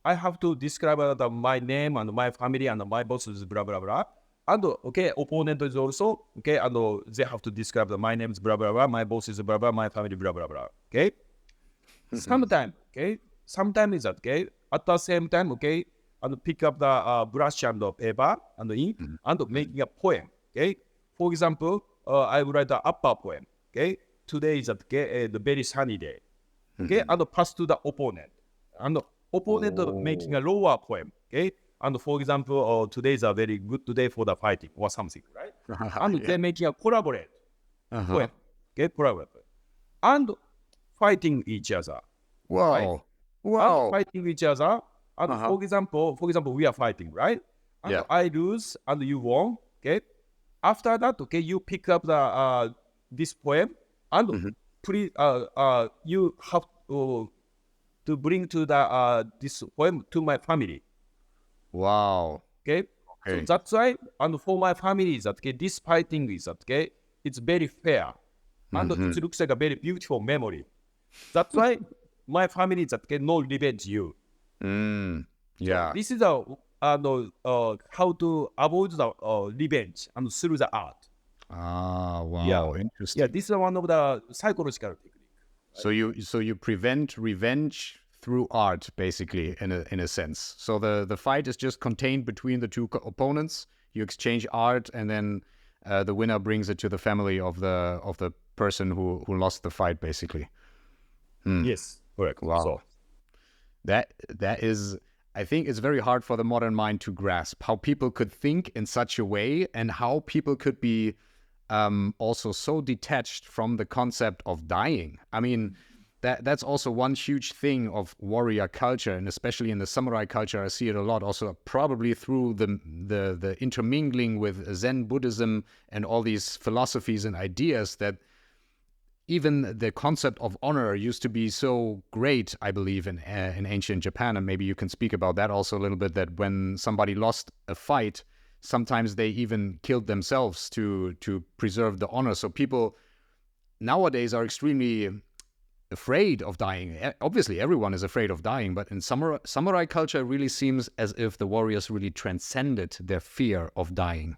[SPEAKER 2] I have to describe my name and my family and my boss is blah blah blah. And okay, opponent is also okay, and they have to describe my name is blah blah blah, my boss is blah blah, my family blah blah blah. Okay. Sometimes is that okay. At the same time, okay, and pick up the brush and the paper and the ink and making a poem. Okay. For example, I will write the upper poem. Okay. Today is okay, the very sunny day. Okay, and pass to the opponent. And the opponent making a lower poem. Okay, and for example, today is a very good day for the fighting or something, right? And
[SPEAKER 1] Yeah.
[SPEAKER 2] they're making a collaborate
[SPEAKER 1] Uh-huh.
[SPEAKER 2] poem. Okay, collaborate. And fighting each other. Right?
[SPEAKER 1] Wow.
[SPEAKER 2] And
[SPEAKER 1] Wow.
[SPEAKER 2] fighting each other. And for example, we are fighting, right? And
[SPEAKER 1] Yeah.
[SPEAKER 2] I lose and you won. Okay. After that, okay, you pick up the this poem and you have to bring to the this poem to my family.
[SPEAKER 1] Wow.
[SPEAKER 2] Okay. So
[SPEAKER 1] Okay.
[SPEAKER 2] that's why, and for my family is that okay, this fighting is that okay, it's very fair, and it looks like a very beautiful memory. That's why my family is that okay, no revenge you.
[SPEAKER 1] Yeah.
[SPEAKER 2] This is a how to avoid the revenge and through the art.
[SPEAKER 1] Ah, wow.
[SPEAKER 2] Yeah,
[SPEAKER 1] Interesting.
[SPEAKER 2] this is one of the psychological techniques.
[SPEAKER 1] So you prevent revenge through art, basically, in a sense. So the fight is just contained between the two opponents. You exchange art, and then the winner brings it to the family of the person who lost the fight, basically.
[SPEAKER 2] Yes, correct.
[SPEAKER 1] Wow.
[SPEAKER 2] So
[SPEAKER 1] That is, I think it's very hard for the modern mind to grasp how people could think in such a way, and how people could be also so detached from the concept of dying. I mean, that's also one huge thing of warrior culture, and especially in the samurai culture, I see it a lot. Also, probably through the intermingling with Zen Buddhism and all these philosophies and ideas, that even the concept of honor used to be so great, I believe, in ancient Japan. And maybe you can speak about that also a little bit, that when somebody lost a fight, sometimes they even killed themselves to preserve the honor. So people nowadays are extremely afraid of dying. Obviously, everyone is afraid of dying, but in samurai culture, it really seems as if the warriors really transcended their fear of dying.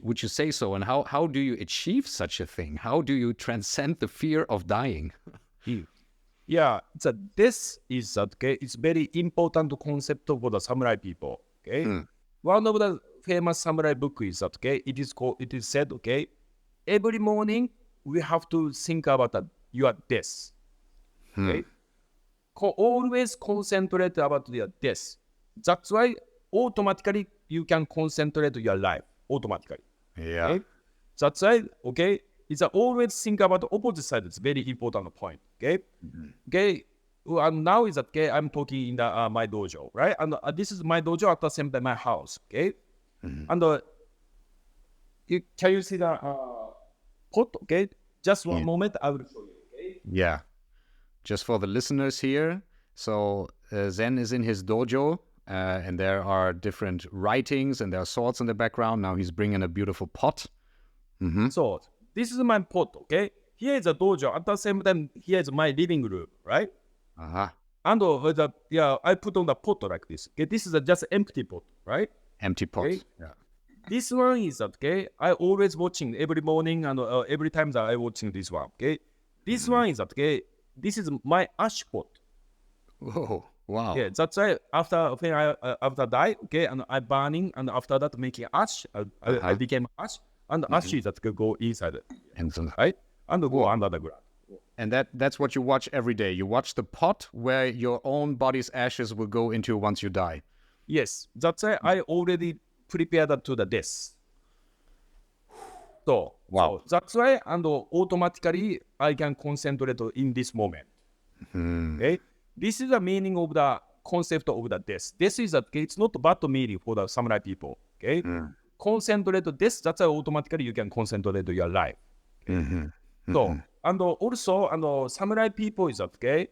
[SPEAKER 1] Would you say so? And how do you achieve such a thing? How do you transcend the fear of dying?
[SPEAKER 2] yeah, this is okay. It's very important concept for the samurai people. Okay, one of the famous samurai book is that okay. It is said okay. Every morning we have to think about your death. Okay, always concentrate about your death. That's why automatically you can concentrate your life automatically.
[SPEAKER 1] Yeah.
[SPEAKER 2] Okay? That's why, okay, it's always think about the opposite side. It's very important point. Okay. Okay. And now is that okay, I'm talking in the my dojo, right? And this is my dojo at the same time my house. Okay. And can you see the pot? Okay. Just one moment, I will show you. Okay.
[SPEAKER 1] Yeah. Just for the listeners here, so Zen is in his dojo, and there are different writings and there are swords in the background. Now he's bringing a beautiful pot.
[SPEAKER 2] So this is my pot. Okay. Here is a dojo. At the same time, here is my living room, right?
[SPEAKER 1] Uh-huh.
[SPEAKER 2] And I put on the pot like this. Okay, this is just empty pot, right?
[SPEAKER 1] Empty pot.
[SPEAKER 2] Okay.
[SPEAKER 1] Yeah.
[SPEAKER 2] This one is okay. I always watching every morning and every time that I watching this one. Okay, this one is okay. This is my ash pot.
[SPEAKER 1] Whoa. Wow.
[SPEAKER 2] Yeah, that's why when I after die, okay, and I burning, and after that making ash, I became ash, and ash is that go inside,
[SPEAKER 1] And so,
[SPEAKER 2] right, and go under the ground.
[SPEAKER 1] and that's what you watch every day. You watch the pot where your own body's ashes will go into once you die.
[SPEAKER 2] Yes, that's why I already prepared that to the death. So,
[SPEAKER 1] Wow.
[SPEAKER 2] so that's why, and automatically I can concentrate in this moment. Okay, this is the meaning of the concept of the death. Death is that it's not bad meaning for the samurai people. Okay, concentrate death. That's why automatically you can concentrate your life. Okay? So and also, and samurai people is okay,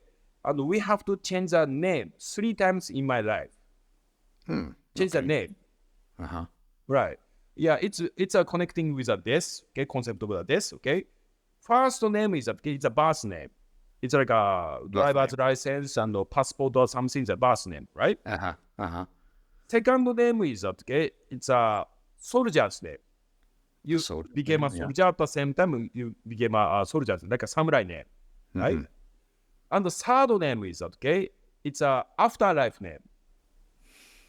[SPEAKER 2] and we have to change the name 3 times in my life. Change the
[SPEAKER 1] Okay.
[SPEAKER 2] name,
[SPEAKER 1] Uh-huh.
[SPEAKER 2] right? Yeah, it's a connecting with a death, okay, concept of a death, okay. First name is okay, it's a birth name. It's like a
[SPEAKER 1] Birth
[SPEAKER 2] driver's license and a passport or something, is a birth name, right?
[SPEAKER 1] Uh-huh. Uh-huh.
[SPEAKER 2] Second name is okay, it's a soldier's name.
[SPEAKER 1] A
[SPEAKER 2] You
[SPEAKER 1] soldier
[SPEAKER 2] became a
[SPEAKER 1] name, yeah.
[SPEAKER 2] soldier at the same time you became a soldier, like a samurai name, right? And the third name is okay, it's a afterlife name.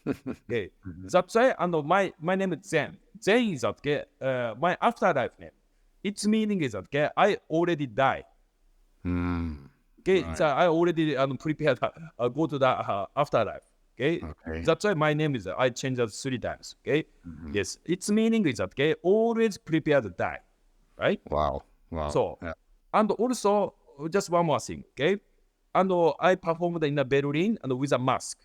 [SPEAKER 2] Okay, that's why. And my name is Zen. Zen is okay. My afterlife name. Its meaning is okay. I already die. Okay,
[SPEAKER 1] Right.
[SPEAKER 2] so I already prepared go to the afterlife. Okay,
[SPEAKER 1] Okay.
[SPEAKER 2] that's why my name is. I changed it 3 times. Okay, yes, its meaning is okay. Always prepared to die, right?
[SPEAKER 1] Wow. Wow.
[SPEAKER 2] So,
[SPEAKER 1] Yeah.
[SPEAKER 2] and also just one more thing. Okay, and I performed in Berlin and with a mask,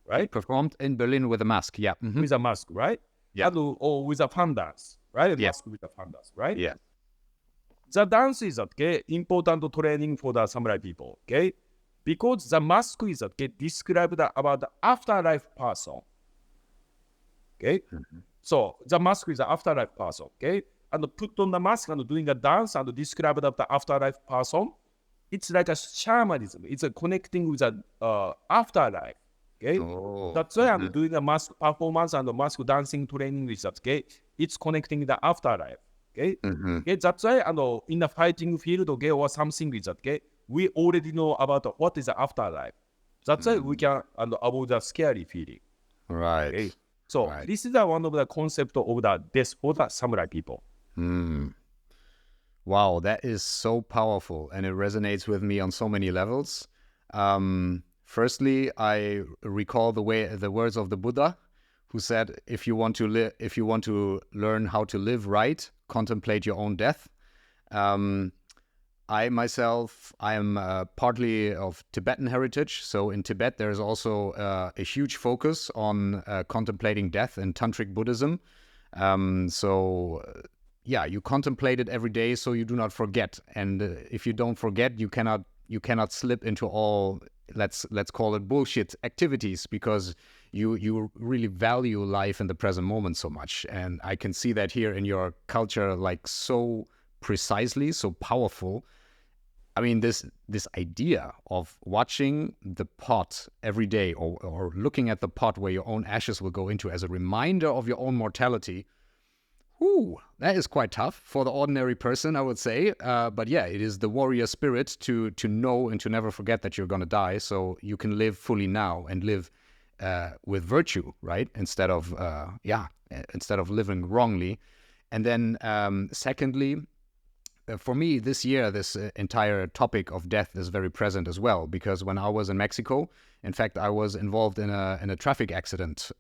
[SPEAKER 1] You
[SPEAKER 2] right?
[SPEAKER 1] performed in Berlin with a mask. Yeah.
[SPEAKER 2] With a mask, right?
[SPEAKER 1] Yeah.
[SPEAKER 2] And or with a fan dance, right? A
[SPEAKER 1] Yeah.
[SPEAKER 2] mask with a fan dance, right?
[SPEAKER 1] Yeah.
[SPEAKER 2] The dance is okay, important training for the samurai people, okay? Because the mask is okay, described about the afterlife person, okay? So the mask is the afterlife person, okay? And put on the mask and doing a dance and describe the afterlife person. It's like a shamanism. It's a connecting with the afterlife, okay?
[SPEAKER 1] Oh.
[SPEAKER 2] That's why I'm doing a mask performance and the mask dancing training with that, okay? It's connecting the afterlife, okay? Okay, that's why in the fighting field, okay, or something with that, okay? We already know about what is the afterlife. That's why we can avoid the scary feeling.
[SPEAKER 1] Right.
[SPEAKER 2] Okay, so
[SPEAKER 1] Right.
[SPEAKER 2] this is one of the concept of the death for the samurai people.
[SPEAKER 1] Wow, that is so powerful and it resonates with me on so many levels. Firstly, I recall the words of the Buddha, who said, "If you want to learn how to live right, contemplate your own death." I myself, I am partly of Tibetan heritage. So in Tibet, there's also a huge focus on contemplating death in Tantric Buddhism. Yeah, you contemplate it every day so you do not forget. And if you don't forget, you cannot slip into all, let's call it bullshit activities, because you really value life in the present moment so much. And I can see that here in your culture, like so precisely, so powerful. I mean, this idea of watching the pot every day, or looking at the pot where your own ashes will go into as a reminder of your own mortality. Ooh, that is quite tough for the ordinary person, I would say. But yeah, it is the warrior spirit to know and to never forget that you're going to die, so you can live fully now and live with virtue, right? Instead of living wrongly. And then secondly, for me, this year, this entire topic of death is very present as well, because when I was in Mexico, in fact, I was involved in a traffic accident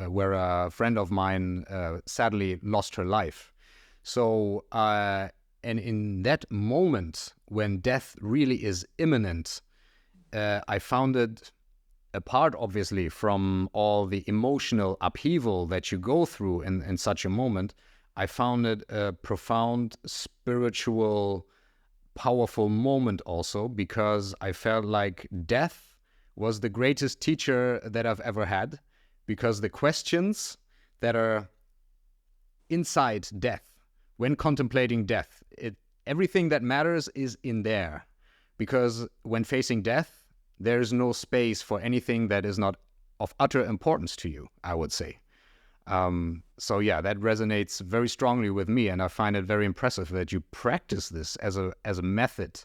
[SPEAKER 1] where a friend of mine sadly lost her life. So, and in that moment when death really is imminent, I found it, apart obviously from all the emotional upheaval that you go through in such a moment, I found it a profound spiritual, powerful moment also, because I felt like death was the greatest teacher that I've ever had, because the questions that are inside death, when contemplating death, everything that matters is in there. Because when facing death, there's no space for anything that is not of utter importance to you, I would say. So yeah, that resonates very strongly with me, and I find it very impressive that you practice this as a method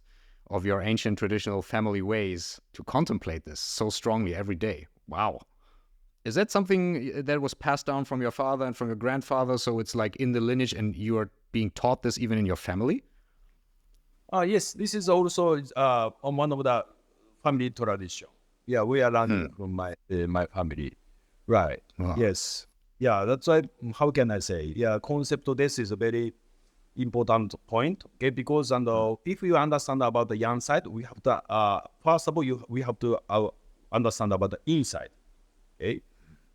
[SPEAKER 1] of your ancient traditional family ways to contemplate this so strongly every day. Wow. Is that something that was passed down from your father and from your grandfather? So it's like in the lineage, and you are being taught this even in your family?
[SPEAKER 2] Yes, this is also on one of the family tradition. Yeah, we are learning from my family, right?
[SPEAKER 1] Wow.
[SPEAKER 2] Yes, yeah. That's why. How can I say? Yeah, concept of this is a very important point. Okay, because if you understand about the yang side, we have to first of all we have to understand about the inside. Okay,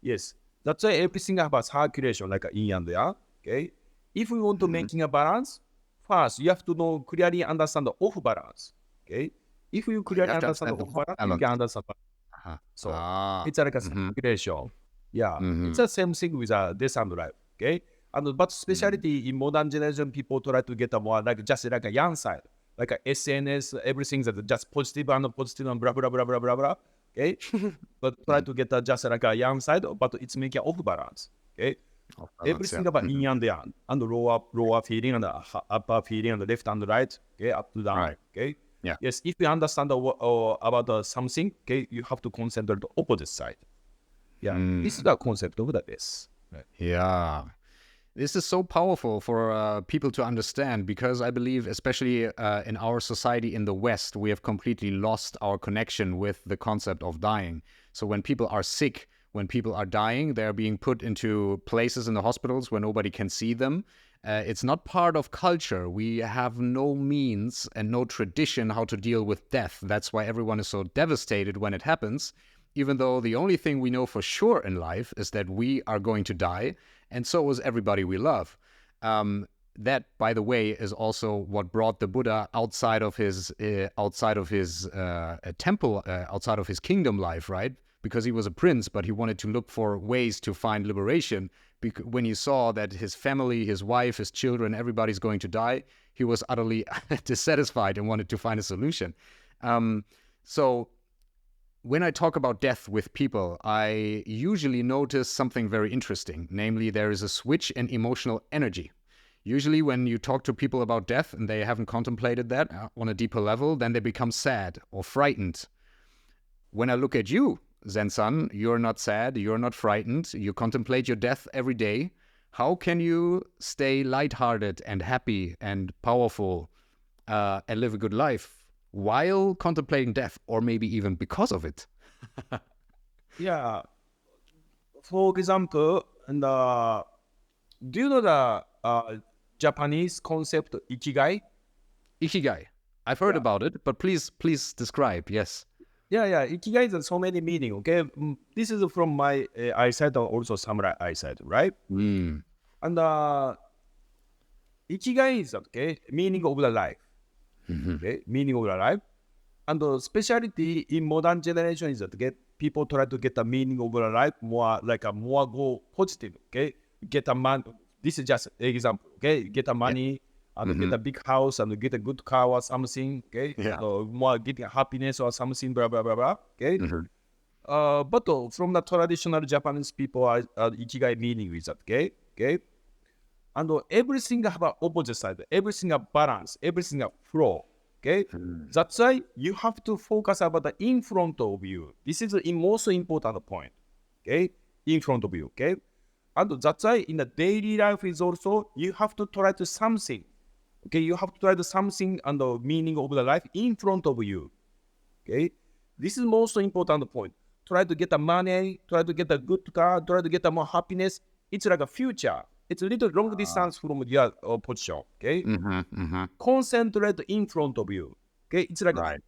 [SPEAKER 2] yes. That's why everything about circulation, like a yin and yang. Okay, if we want to making a balance, first you have to know clearly understand the off balance. Okay, if you
[SPEAKER 1] Oh, you
[SPEAKER 2] clearly
[SPEAKER 1] have to
[SPEAKER 2] understand
[SPEAKER 1] understand
[SPEAKER 2] the
[SPEAKER 1] the
[SPEAKER 2] off
[SPEAKER 1] off
[SPEAKER 2] balance, you
[SPEAKER 1] balance.
[SPEAKER 2] can understand.
[SPEAKER 1] Uh-huh.
[SPEAKER 2] So
[SPEAKER 1] Ah.
[SPEAKER 2] it's like a
[SPEAKER 1] Mm-hmm.
[SPEAKER 2] calculation. Yeah, it's
[SPEAKER 1] Mm-hmm.
[SPEAKER 2] the same thing with death and life. Okay, and but specialty in modern generation, people try to get a more like just like a young side, like a SNS, everything that's just positive and blah blah blah blah blah blah. Okay, but try to get just like a young side, but it's making off balance. Okay,
[SPEAKER 1] Off balance, yeah.
[SPEAKER 2] everything about
[SPEAKER 1] Mhm.
[SPEAKER 2] yin and yang, and the lower feeling and the upper feeling and the left and the right. Okay, up to down.
[SPEAKER 1] Right.
[SPEAKER 2] Okay.
[SPEAKER 1] Yeah.
[SPEAKER 2] Yes, if you understand about something, okay, you have to concentrate the opposite side. Yeah, this is the concept of this. Right.
[SPEAKER 1] Yeah. This is so powerful for people to understand because I believe, especially in our society in the West, we have completely lost our connection with the concept of dying. So when people are sick, when people are dying, they're being put into places in the hospitals where nobody can see them. It's not part of culture. We have no means and no tradition how to deal with death. That's why everyone is so devastated when it happens, even though the only thing we know for sure in life is that we are going to die, and so is everybody we love. That, by the way, is also what brought the Buddha outside of his temple, outside of his kingdom life, right? Because he was a prince, but he wanted to look for ways to find liberation. When he saw that his family, his wife, his children, everybody's going to die, he was utterly dissatisfied and wanted to find a solution. So when I talk about death with people, I usually notice something very interesting. Namely, there is a switch in emotional energy. Usually, when you talk to people about death and they haven't contemplated that on a deeper level, then they become sad or frightened. When I look at you, Zen-san, you're not sad, you're not frightened, you contemplate your death every day. How can you stay lighthearted and happy and powerful and live a good life while contemplating death, or maybe even because of it?
[SPEAKER 2] Yeah. For example, and do you know the Japanese concept ikigai?
[SPEAKER 1] Ikigai. I've heard
[SPEAKER 2] Yeah.
[SPEAKER 1] about it, but please describe. Yes.
[SPEAKER 2] Yeah. Ikigai is so many meaning. Okay, this is from my eyesight or also samurai eyesight, right?
[SPEAKER 1] Mm.
[SPEAKER 2] And ikigai is okay, meaning of the life.
[SPEAKER 1] Mhm.
[SPEAKER 2] Okay, meaning of the life. And the specialty in modern generation is that people try to get the meaning of the life more like a more go positive. Okay, get a man. This is just example. Okay, get a
[SPEAKER 1] Yeah.
[SPEAKER 2] money and get
[SPEAKER 1] Mhm.
[SPEAKER 2] a big house and get a good car or something. Okay,
[SPEAKER 1] Yeah.
[SPEAKER 2] more getting happiness or something. Blah blah blah blah. Okay.
[SPEAKER 1] Mhm.
[SPEAKER 2] But from the traditional Japanese people, ikigai meaning is that okay, and everything have an opposite side, everything a balance, everything a flow. Okay,
[SPEAKER 1] Mm.
[SPEAKER 2] that's why you have to focus about the in front of you. This is the most important point. Okay, in front of you. Okay, and that's why in the daily life is also you have to try to something. Okay, you have to try to something and the meaning of the life in front of you. Okay, this is most important point. Try to get the money, try to get a good car, try to get a more happiness. It's like a future. It's a little long
[SPEAKER 1] Ah.
[SPEAKER 2] distance from your position. Okay,
[SPEAKER 1] Mhm. Mhm.
[SPEAKER 2] concentrate in front of you. Okay, it's like
[SPEAKER 1] Right.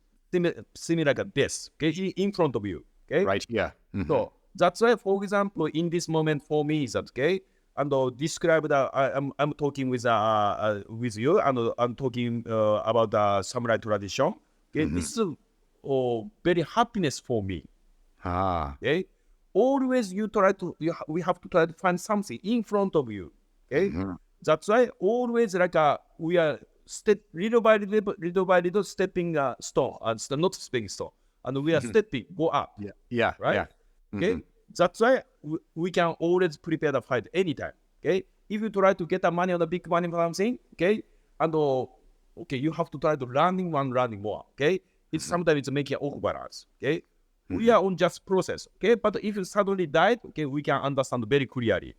[SPEAKER 2] similar like a this. Okay, in front of you. Okay,
[SPEAKER 1] Right here. Mhm.
[SPEAKER 2] so that's why, for example, in this moment for me is that okay, and describe that I'm talking with you, and I'm talking about the samurai tradition. Okay,
[SPEAKER 1] Mhm.
[SPEAKER 2] this is very happiness for me.
[SPEAKER 1] Ah.
[SPEAKER 2] Okay, always we have to try to find something in front of you. Okay,
[SPEAKER 1] Mhm.
[SPEAKER 2] that's why always like we are step little by little stepping stone and not stepping stone, and we are stepping go up,
[SPEAKER 1] Yeah. Yeah.
[SPEAKER 2] right?
[SPEAKER 1] Yeah.
[SPEAKER 2] Okay,
[SPEAKER 1] Mhm.
[SPEAKER 2] that's why we can always prepare the fight anytime. Okay, if you try to get the money on the big money for something, okay, and okay, you have to try to running more. Okay, it's
[SPEAKER 1] Mhm.
[SPEAKER 2] sometimes it's making off balance. Okay, we
[SPEAKER 1] Mhm.
[SPEAKER 2] are on just process. Okay, but if you suddenly died, okay, we can understand very clearly.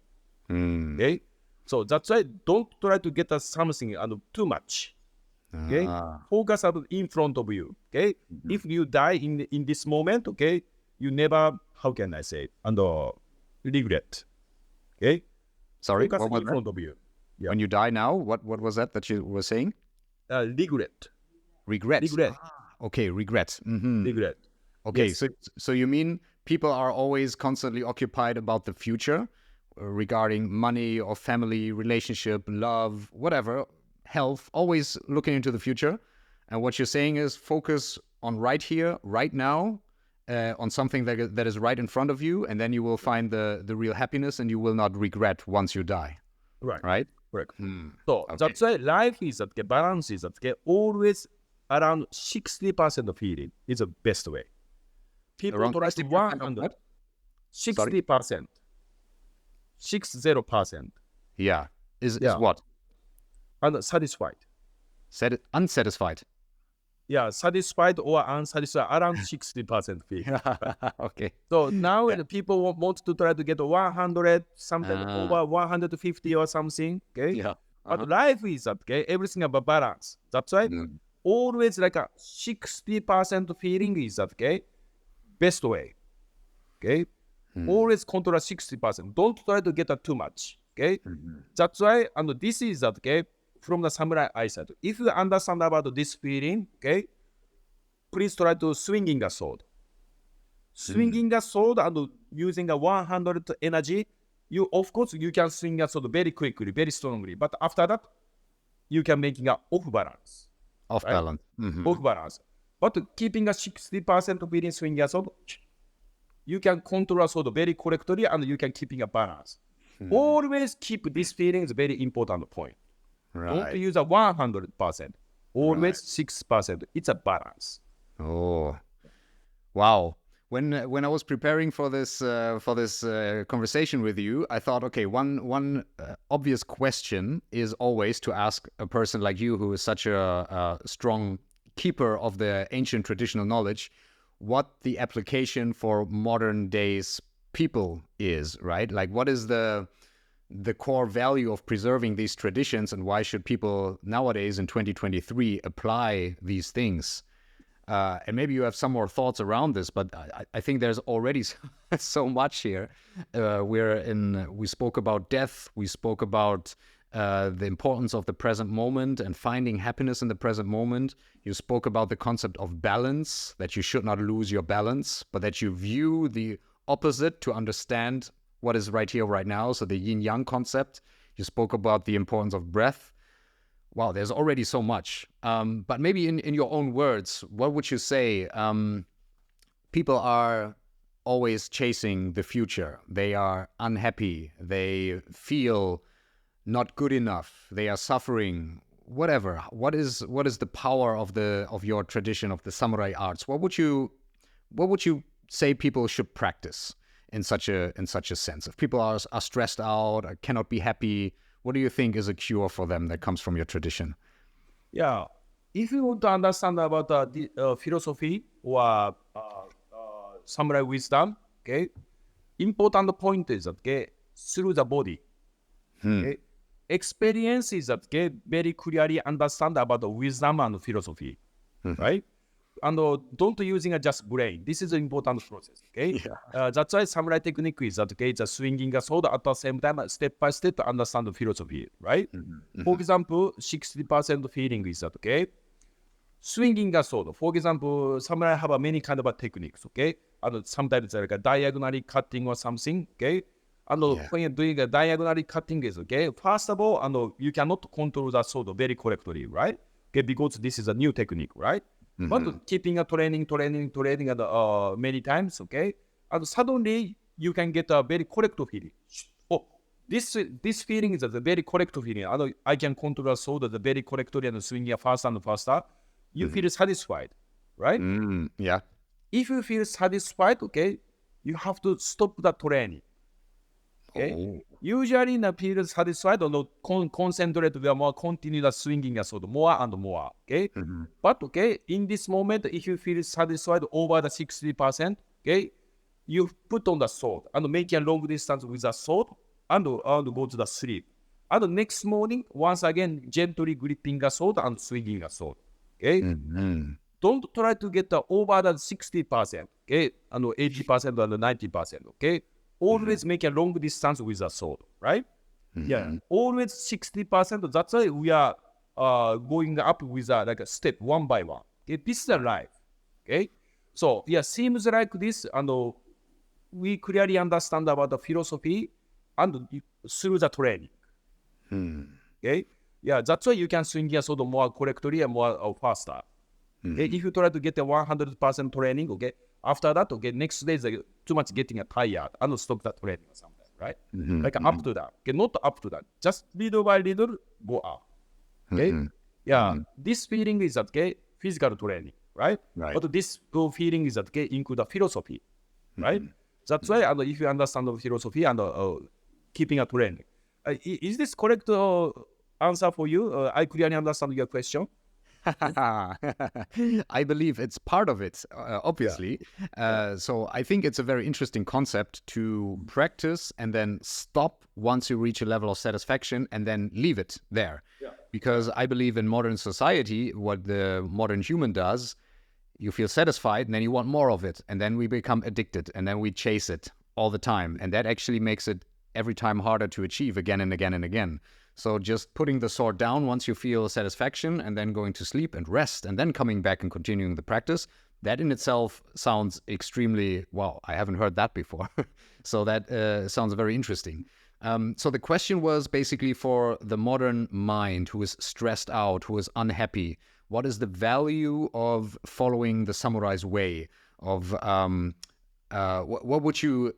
[SPEAKER 1] Mm.
[SPEAKER 2] Okay, so that's why don't try to get us something and too much. Okay,
[SPEAKER 1] Ah.
[SPEAKER 2] focus on in front of you. Okay,
[SPEAKER 1] Mhm.
[SPEAKER 2] if you die in this moment, okay, you never, how can I say, and regret. Okay,
[SPEAKER 1] Sorry,
[SPEAKER 2] focus
[SPEAKER 1] what was
[SPEAKER 2] in
[SPEAKER 1] that?
[SPEAKER 2] front of you. Yeah,
[SPEAKER 1] When you die now, what was that you were saying?
[SPEAKER 2] regret,
[SPEAKER 1] Regret.
[SPEAKER 2] regret,
[SPEAKER 1] Ah. Okay, regret. Mhm.
[SPEAKER 2] regret.
[SPEAKER 1] Okay,
[SPEAKER 2] Yes.
[SPEAKER 1] so you mean people are always constantly occupied about the future regarding money or family, relationship, love, whatever, health, always looking into the future. And what you're saying is focus on right here, right now, on something that is right in front of you, and then you will find the real happiness, and you will not regret once you die.
[SPEAKER 2] Right.
[SPEAKER 1] Right?
[SPEAKER 2] Correct.
[SPEAKER 1] Hmm.
[SPEAKER 2] So
[SPEAKER 1] Okay.
[SPEAKER 2] that's why life is that balance is that always around 60% feeling is the best way. People
[SPEAKER 1] Around
[SPEAKER 2] try to
[SPEAKER 1] 60% of
[SPEAKER 2] 100,
[SPEAKER 1] what?
[SPEAKER 2] 60%, 60%,
[SPEAKER 1] Yeah. Is
[SPEAKER 2] yeah,
[SPEAKER 1] what?
[SPEAKER 2] and satisfied.
[SPEAKER 1] Unsatisfied.
[SPEAKER 2] Yeah, satisfied or unsatisfied around 60% feeling.
[SPEAKER 1] Okay.
[SPEAKER 2] So now
[SPEAKER 1] Yeah.
[SPEAKER 2] the people want to try to get 100, sometimes
[SPEAKER 1] Ah.
[SPEAKER 2] over 150 or something. Okay,
[SPEAKER 1] Yeah.
[SPEAKER 2] but life is that everything about balance. That's why
[SPEAKER 1] Mm.
[SPEAKER 2] always like a 60% feeling is that best way. Okay, always control 60%. Don't try to get too much. Okay, that's why and this is that from the samurai eyesight. If you understand about this feeling, please try to swinging a sword. Swinging a sword and using a 100 energy, you of course you can swing a sword very quickly, very strongly. But after that, you can making a off balance,
[SPEAKER 1] Off
[SPEAKER 2] right?
[SPEAKER 1] balance. Mhm.
[SPEAKER 2] Off balance. But keeping a 60% feeling swinging a sword, you can control a sword very correctly and you can keeping a balance. Always keep these feelings very important point. Don't
[SPEAKER 1] Right.
[SPEAKER 2] use a 100%.
[SPEAKER 1] Right.
[SPEAKER 2] Always 6%. It's a balance.
[SPEAKER 1] Oh, wow. When I was preparing for this conversation with you, I thought, okay, one obvious question is always to ask a person like you, who is such a strong keeper of the ancient traditional knowledge, what the application for modern days people is, right? Like, what is the core value of preserving these traditions, and why should people nowadays in 2023 apply these things? And maybe you have some more thoughts around this, but I think there's already so much here. We spoke about death, we spoke about the importance of the present moment and finding happiness in the present moment. You spoke about the concept of balance, that you should not lose your balance, but that you view the opposite to understand what is right here, right now. So the yin yang concept. You spoke about the importance of breath. Wow, there's already so much. But maybe in your own words, what would you say? People are always chasing the future. They are unhappy. They feel not good enough. They are suffering. Whatever. What is the power of your tradition of the samurai arts? What would you say people should practice in such a sense? If people are stressed out, or cannot be happy, what do you think is a cure for them that comes from your tradition?
[SPEAKER 2] Yeah. If you want to understand about the philosophy or samurai wisdom, important point is that through the body, experience is that very clearly understand about the wisdom and philosophy, right? And don't using just brain. This is an important process.
[SPEAKER 1] Yeah.
[SPEAKER 2] That's why samurai technique is that it's a swinging a sword at the same time, step by step to understand the philosophy, right? For example, 60% feeling is that swinging a sword. For example, samurai have many kind of techniques. And sometimes like a diagonally cutting or something. And
[SPEAKER 1] Yeah.
[SPEAKER 2] when you're doing a diagonally cutting is first of all, and you cannot control the sword very correctly, right? Because this is a new technique, right? But keeping a training and many times, and suddenly you can get a very correct feeling. Oh, this feeling is a very correct feeling. And I can control the sword the very correctly and swinging faster and faster. You feel satisfied, right?
[SPEAKER 1] Yeah.
[SPEAKER 2] If you feel satisfied, you have to stop the training.
[SPEAKER 1] Oh.
[SPEAKER 2] Usually in the period satisfied or concentrate, we are more continue the swinging a sword more and more. But in this moment, if you feel satisfied over the 60%, you put on the sword and make a long distance with the sword and go to the sleep. And the next morning, once again, gently gripping a sword and swinging a sword. Don't try to get over the 60%, and 80% and 90%, Always make a long distance with a sword, right? Yeah, always 60%. That's why we are going up with like a step one by one. This is a life, So yeah, seems like this, and we clearly understand about the philosophy and through the training, Yeah, that's why you can swing your sword more correctly and more faster. Okay, if you try to get a 100% training, okay, after that, okay, next day is too much getting tired and stop that training sometimes, right? Like up to that, okay, not up to that, just little by little go up. Okay, yeah, this feeling is that okay, physical training, right?
[SPEAKER 1] Right.
[SPEAKER 2] But this feeling is that okay, include the philosophy, right? That's why, and if you understand the philosophy and keeping a training, is this correct answer for you? I clearly understand your question.
[SPEAKER 1] I believe it's part of it, obviously. So I think it's a very interesting concept to practice and then stop once you reach a level of satisfaction and then leave it there. Because I believe in modern society, what the modern human does, you feel satisfied and then you want more of it. And then we become addicted and then we chase it all the time. And that actually makes it every time harder to achieve again and again and again. So just putting the sword down once you feel satisfaction and then going to sleep and rest and then coming back and continuing the practice, that in itself sounds extremely, wow, I haven't heard that before. So that sounds very interesting. So the question was basically for the modern mind who is stressed out, who is unhappy, what is the value of following the samurai's way of what would you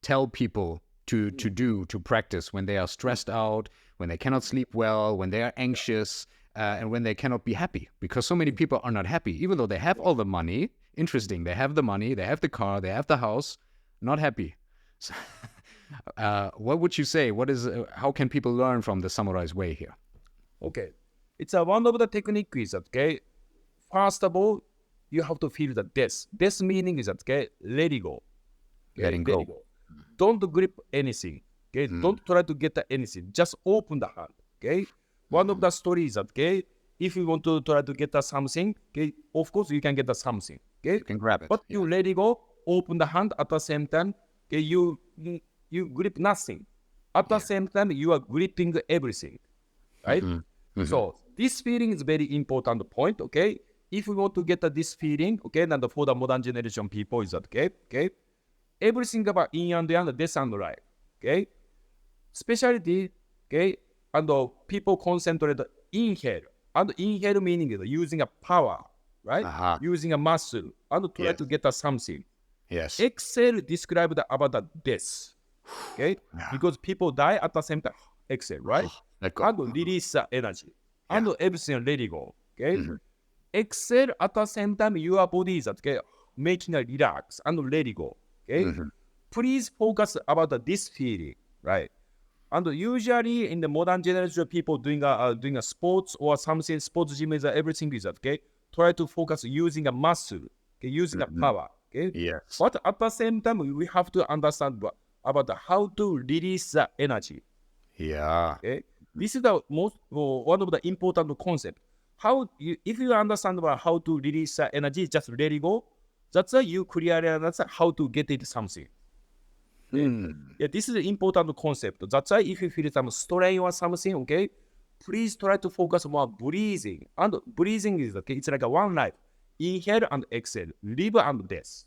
[SPEAKER 1] tell people to do, to practice when they are stressed out, when they cannot sleep well, when they are anxious, and when they cannot be happy? Because so many people are not happy, even though they have all the money. Interesting, they have the money, they have the car, they have the house, not happy. So, what would you say? How can people learn from the samurai's way here?
[SPEAKER 2] Okay, it's one of the technique is that okay. First of all, you have to feel the death. Death meaning is that okay, let it go. Okay?
[SPEAKER 1] Letting go.
[SPEAKER 2] Don't grip anything. Okay, don't try to get anything. Just open the hand. Okay, one of the stories is that okay, if you want to try to get something, okay, of course you can get something. Okay,
[SPEAKER 1] You can grab it.
[SPEAKER 2] but you let it go. Open the hand at the same time. Okay, you grip nothing. At the same time, you are gripping everything. Right? So this feeling is very important point, okay? If we want to get this feeling, okay, then for the modern generation people is that, okay? Everything about yin and yang, death and life, okay? Specialty, okay? And people concentrate inhale. And inhale meaning is using a power, right? Using a muscle and try to get something.
[SPEAKER 1] Yes.
[SPEAKER 2] Exhale described about the death, okay? Because people die at the same time. Exhale, right?
[SPEAKER 1] Let go.
[SPEAKER 2] And release the energy. And everything let it go. Okay? Exhale at the same time, your body is okay, making a relax and let it go. Okay? Please focus about this feeling, right? And usually in the modern generation, people doing a sports or something, sports gym is everything is okay. Try to focus using a muscle, okay, using a power. Okay?
[SPEAKER 1] Yes.
[SPEAKER 2] But at the same time, we have to understand about how to release the energy.
[SPEAKER 1] Yeah.
[SPEAKER 2] Okay? This is the most one of the important concepts. If you understand about how to release energy, just let it go. That's why you clearly understand how to get it something. Okay? Yeah, this is an important concept. That's why if you feel some strain or something, okay, please try to focus more breathing. And breathing is okay. It's like a one life. Inhale and exhale, live and death,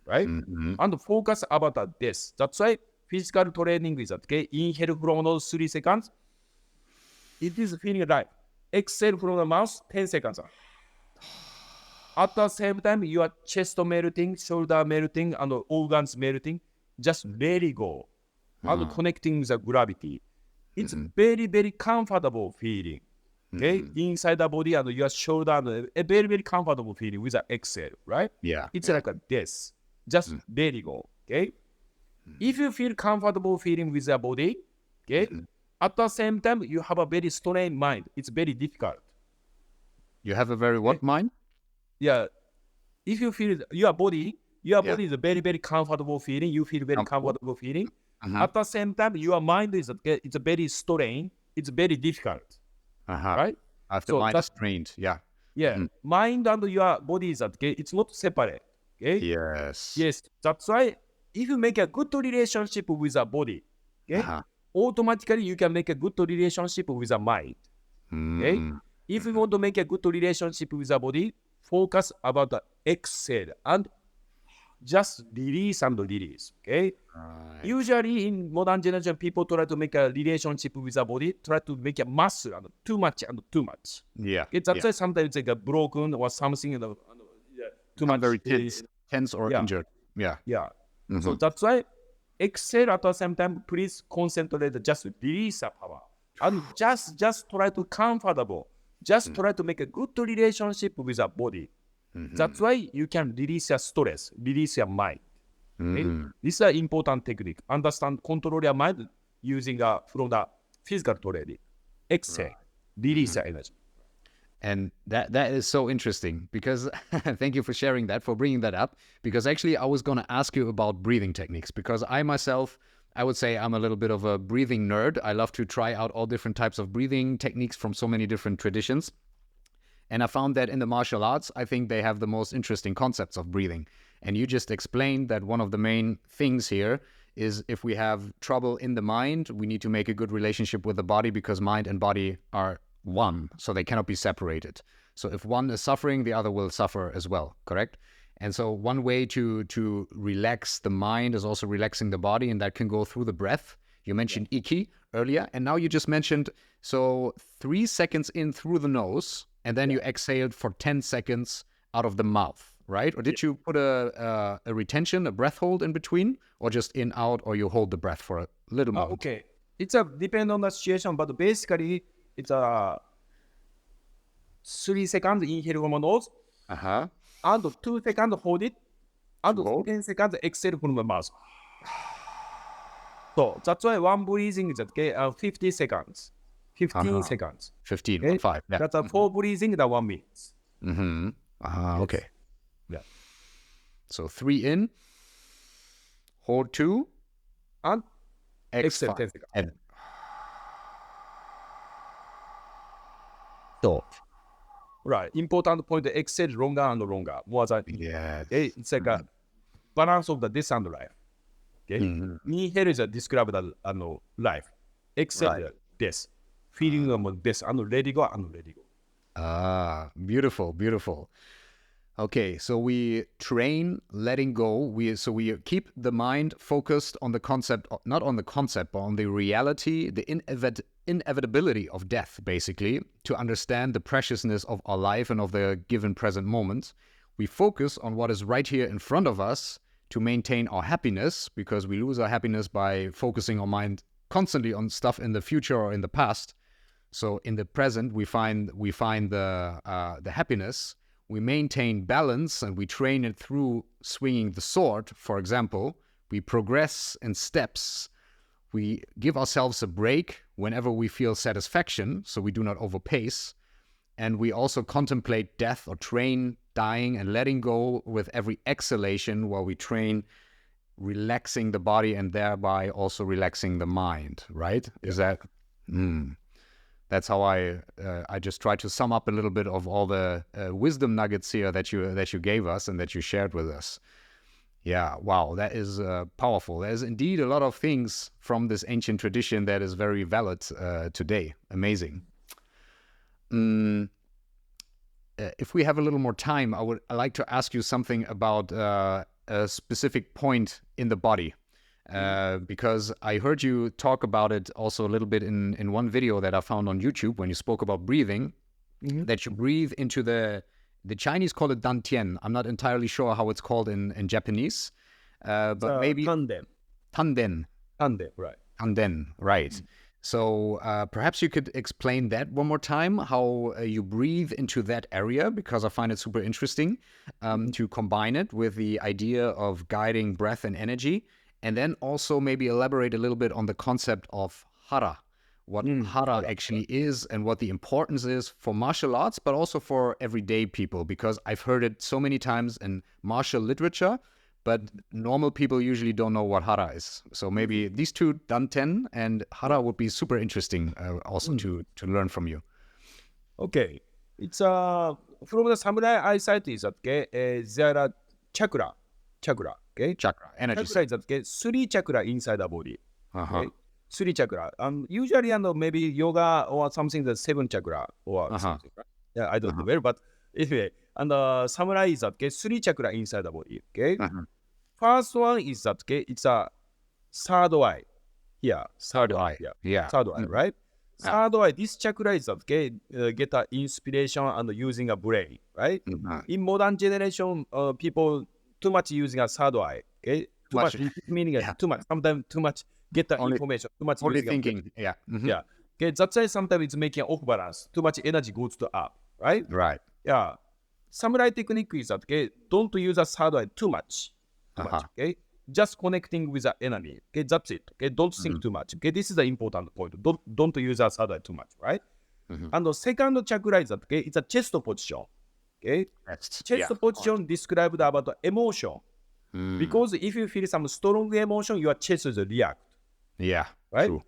[SPEAKER 2] right? And focus about that death. That's why physical training is okay. Inhale from those 3 seconds. It is feeling right. Exhale from the mouth, 10 seconds. At the same time, your chest melting, shoulder melting, and organs melting. Just let it go. And connecting the gravity. It's very, very comfortable feeling. Okay? Inside the body and your shoulder, and a very, very comfortable feeling with the exhale, right?
[SPEAKER 1] Yeah.
[SPEAKER 2] It's like a this. Just let it go. Okay? If you feel comfortable feeling with your body, okay? At the same time, you have a very strained mind. It's very difficult.
[SPEAKER 1] You have a very what mind?
[SPEAKER 2] Yeah. If you feel your body is a very, very comfortable feeling. You feel very comfortable feeling. At the same time, your mind is it's a very strained. It's very difficult. Right?
[SPEAKER 1] After mind is trained. Yeah.
[SPEAKER 2] Yeah. Mind and your body is okay. It's not separate. Okay.
[SPEAKER 1] Yes.
[SPEAKER 2] Yes. That's why if you make a good relationship with the body, okay, automatically you can make a good relationship with the mind. Okay? If you want to make a good relationship with the body, focus about the exhale and just release and release. Okay.
[SPEAKER 1] Right.
[SPEAKER 2] Usually in modern generation, people try to make a relationship with the body, try to make a muscle and too much and too much.
[SPEAKER 1] Yeah.
[SPEAKER 2] Okay, that's why sometimes it's like a broken or something, too
[SPEAKER 1] Become
[SPEAKER 2] much.
[SPEAKER 1] very tense or
[SPEAKER 2] yeah.
[SPEAKER 1] injured. Yeah.
[SPEAKER 2] Yeah. So that's why exhale at the same time. Please concentrate, just release the power, and just try to comfortable. Just try to make a good relationship with the body. That's why you can release your stress, release your mind. Okay? This is an important technique. Understand, control your mind using from the physical training. Exhale, release your energy.
[SPEAKER 1] And that is so interesting because thank you for sharing that, for bringing that up, because actually I was going to ask you about breathing techniques, because I myself, I would say I'm a little bit of a breathing nerd. I love to try out all different types of breathing techniques from so many different traditions. And I found that in the martial arts, I think they have the most interesting concepts of breathing. And you just explained that one of the main things here is if we have trouble in the mind, we need to make a good relationship with the body, because mind and body are one, so they cannot be separated. So if one is suffering, the other will suffer as well, correct? And so one way to relax the mind is also relaxing the body, and that can go through the breath. You mentioned Iki earlier, and now you just mentioned, so 3 seconds in through the nose, and then you exhaled for 10 seconds out of the mouth, right? Or did you put a retention, a breath hold in between, or just in, out, or you hold the breath for a little moment?
[SPEAKER 2] Okay. It's a depend on the situation, but basically it's a 3 seconds inhale from the nose, and 2 seconds hold it, and 10 seconds exhale from the mouth. So that's why one breathing is okay, 50 seconds, 15 seconds.
[SPEAKER 1] 15,
[SPEAKER 2] Okay?
[SPEAKER 1] 5, yeah.
[SPEAKER 2] That's a 4 breathing, the 1 minute.
[SPEAKER 1] Okay.
[SPEAKER 2] Yeah.
[SPEAKER 1] So 3 in, hold 2,
[SPEAKER 2] And exhale
[SPEAKER 1] 10
[SPEAKER 2] 10 seconds. So, right. Important point, exhale longer and longer. More than
[SPEAKER 1] Yes.
[SPEAKER 2] okay? It's like a balance of the death and life. Okay? Inhale is described as life. Exhale death. Feeling of death and let it go and let it go.
[SPEAKER 1] Ah, beautiful, beautiful. Okay, so we train letting go. We keep the mind focused on the concept, not on the concept, but on the reality, the inevitability of death, basically, to understand the preciousness of our life and of the given present moment. We focus on what is right here in front of us to maintain our happiness, because we lose our happiness by focusing our mind constantly on stuff in the future or in the past. So in the present, we find the happiness. We maintain balance, and we train it through swinging the sword, for example. We progress in steps. We give ourselves a break whenever we feel satisfaction, so we do not overpace. And we also contemplate death, or train dying and letting go with every exhalation, while we train relaxing the body and thereby also relaxing the mind, right? Is that... That's how I just try to sum up a little bit of all the wisdom nuggets here that you gave us and that you shared with us. Yeah, wow, that is powerful. There's indeed a lot of things from this ancient tradition that is very valid today. Amazing. If we have a little more time, I'd like to ask you something about a specific point in the body. Because I heard you talk about it also a little bit in one video that I found on YouTube when you spoke about breathing, that you breathe into the Chinese call it dantian. I'm not entirely sure how it's called in Japanese, but maybe
[SPEAKER 2] Tanden.
[SPEAKER 1] tanden.
[SPEAKER 2] Right.
[SPEAKER 1] Tanden, right. So perhaps you could explain that one more time, how you breathe into that area, because I find it super interesting to combine it with the idea of guiding breath and energy. And then also maybe elaborate a little bit on the concept of hara, what hara actually is and what the importance is for martial arts, but also for everyday people, because I've heard it so many times in martial literature, but normal people usually don't know what hara is. So maybe these two, danten and hara, would be super interesting also to learn from you.
[SPEAKER 2] Okay. It's from the samurai eyesight is that there are chakra. Okay,
[SPEAKER 1] Chakra, energy.
[SPEAKER 2] Chakra is that 3 chakra inside the body. Okay? 3 chakra. Usually, maybe yoga or something that's 7 chakra or something. Right? Yeah, I don't know well, but anyway, and samurai is that 3 chakra inside the body. Okay, First one is that, okay, it's a third eye. Here,
[SPEAKER 1] Third eye.
[SPEAKER 2] Yeah,
[SPEAKER 1] Yeah.
[SPEAKER 2] third eye, right? Third eye, this chakra is that, okay, get an inspiration and using a brain, right?
[SPEAKER 1] Mhm.
[SPEAKER 2] In modern generation, people too much using a third eye, okay? Too much, meaning
[SPEAKER 1] Yeah.
[SPEAKER 2] too much, sometimes too much get the
[SPEAKER 1] Only-
[SPEAKER 2] information, too much
[SPEAKER 1] Only
[SPEAKER 2] using a brain.
[SPEAKER 1] thinking. Yeah. Mhm.
[SPEAKER 2] Yeah. Okay, that's why sometimes it's making off balance. Too much energy goes to up, right?
[SPEAKER 1] Right.
[SPEAKER 2] Yeah. Samurai technique is that, okay, don't use a third eye too much. Okay? Just connecting with the enemy. Okay, that's it. Okay, don't think too much. Okay, this is the important point. Don't use a third eye too much, right? And the second chakra is that, okay, it's a chest position. Okay? Chest position described about the emotion. Because if you feel some strong emotion, your chest will react.
[SPEAKER 1] Yeah.
[SPEAKER 2] Right?
[SPEAKER 1] True.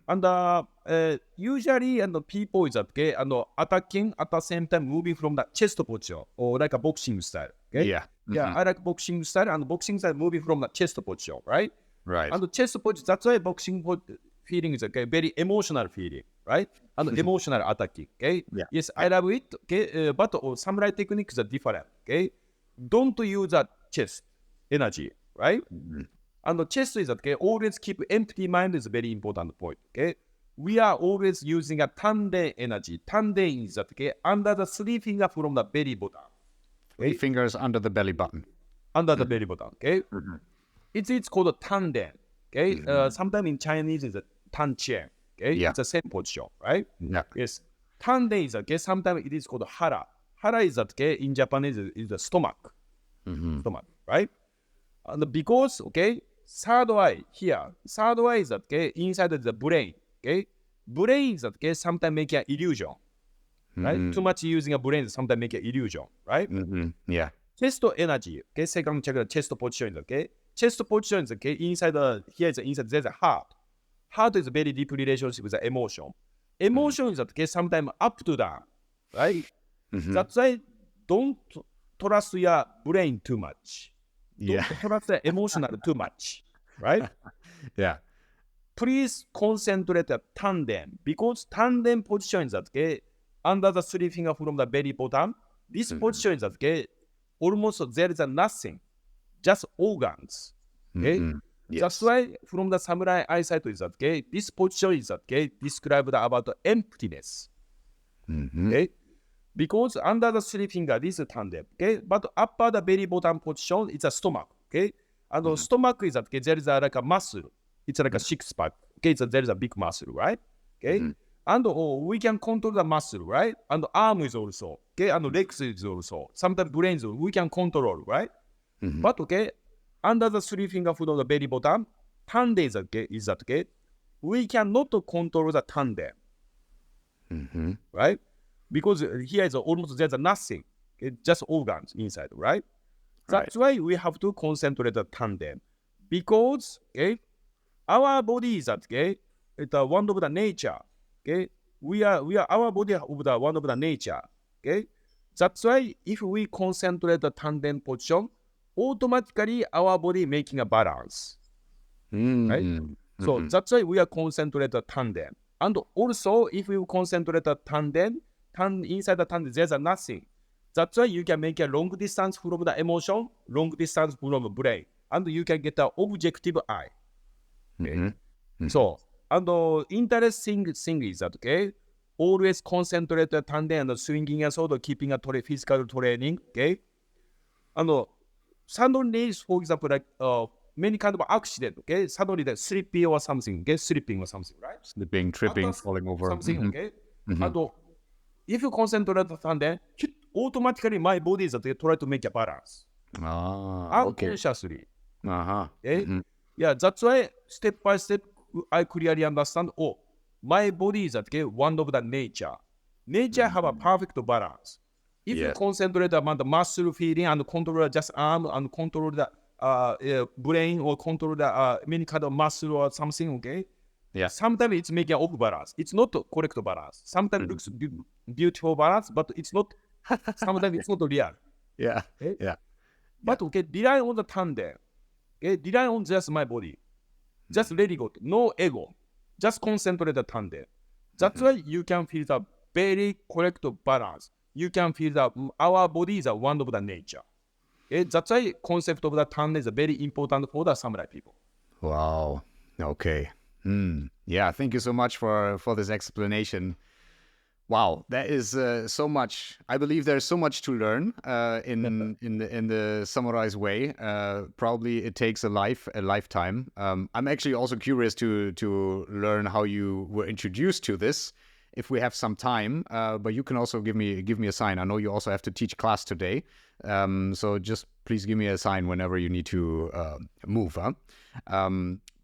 [SPEAKER 2] And usually, and the people is that, okay, and attacking at the same time moving from the chest position or like a boxing style. Okay?
[SPEAKER 1] Yeah.
[SPEAKER 2] Yeah, I like boxing style, and boxing style moving from the chest position, right?
[SPEAKER 1] Right.
[SPEAKER 2] And the chest position, that's why boxing feeling is, okay, very emotional feeling, right? And emotional attacking, okay?
[SPEAKER 1] Yeah.
[SPEAKER 2] Yes, I love it, okay? But samurai techniques are different, okay? Don't use that chest energy, right? And the chest is that, okay, always keep empty mind is very important point, okay? We are always using a tanden energy. Tanden is that, okay, under the three finger from the belly button.
[SPEAKER 1] 3 fingers under the belly button.
[SPEAKER 2] Under the belly button, okay? It's called a tanden, okay? Sometimes in Chinese it's a tanqian, okay?
[SPEAKER 1] Yeah.
[SPEAKER 2] It's the same position, right?
[SPEAKER 1] Yeah.
[SPEAKER 2] Yes. Tanden is, okay, sometimes it is called hara. Hara is that, okay, in Japanese is the stomach. Stomach, right? And because, okay, third eye here, third eye is that, okay, inside of the brain, okay? Brain is that, okay, sometimes make an illusion, right? Too much using a brain sometimes make an illusion, right?
[SPEAKER 1] Yeah.
[SPEAKER 2] Chest energy, okay, second chakra, chest position is, okay? Chest position is, okay, inside the, here is the inside, there's a heart. Heart is a very deep relationship with the emotion. Emotion is that, okay, sometimes up to down, right? That's why don't trust your brain too much. Don't trust the emotional too much, right?
[SPEAKER 1] Yeah.
[SPEAKER 2] Please concentrate on tanden, because tanden position is that, okay, under the three finger from the belly button. This position is that, okay, almost there is a nothing, just organs. Okay, that's why from the samurai eyesight is that, okay, this position is that, okay, described about emptiness. Okay, because under the three finger this is tanden. Okay, but upper the belly button position is a stomach. Okay, and the stomach is that, okay, there is a, like a muscle. It's like a six pack. Okay, so there is a big muscle, right? Okay, and we can control the muscle, right? And arm is also, okay, and legs is also. Sometimes brains we can control, right? But okay, under the three finger from the belly button, tanden is okay, is that, okay? We cannot control the tanden, right? Because here is almost there's a nothing, okay? Just organs inside, right? That's why we have to concentrate the tanden, because, okay, our body is that, okay, it's one of the nature, okay? We are our body of the one of the nature, okay? That's why if we concentrate the tanden position, automatically our body making a balance, right? So that's why we are concentrate the tanden. And also, if we concentrate the tanden, inside the tanden there's a nothing. That's why you can make a long distance from the emotion, long distance from the brain, and you can get an objective eye. Okay. So, and the interesting thing is that, okay, always concentrate the tanden and swinging a sword, keeping a physical training, okay? And suddenly, for example, like many kind of accident, okay? Suddenly the slipping or something, okay? Slipping or something, right?
[SPEAKER 1] Slipping, tripping, falling over.
[SPEAKER 2] Something, okay? And if you concentrate the tanden, automatically my body is that they try to make a balance. Unconsciously. Okay? Yeah, that's why step by step I clearly understand, my body is that, okay, one of the nature. Nature have a perfect balance. If you concentrate on the muscle feeling and control just arm and control the brain or control the many kind of muscle or something, okay?
[SPEAKER 1] Yeah.
[SPEAKER 2] Sometimes it's making off balance. It's not correct balance. Sometimes it looks beautiful balance, but it's not. Sometimes it's not real.
[SPEAKER 1] Yeah.
[SPEAKER 2] Okay?
[SPEAKER 1] Yeah.
[SPEAKER 2] But okay, rely on the tanden. Okay, rely on just my body. Just let it go. No ego. Just concentrate the tanden. That's why you can feel the very correct balance. You can feel that our body is a one of the nature. Okay, that's why concept of the tan is very important for the samurai people.
[SPEAKER 1] Wow. Okay. Yeah. Thank you so much for this explanation. Wow, that is so much. I believe there's so much to learn in the samurai's way. Probably it takes a lifetime. I'm actually also curious to learn how you were introduced to this. If we have some time, but you can also give me a sign. I know you also have to teach class today, so just please give me a sign whenever you need to move. Huh?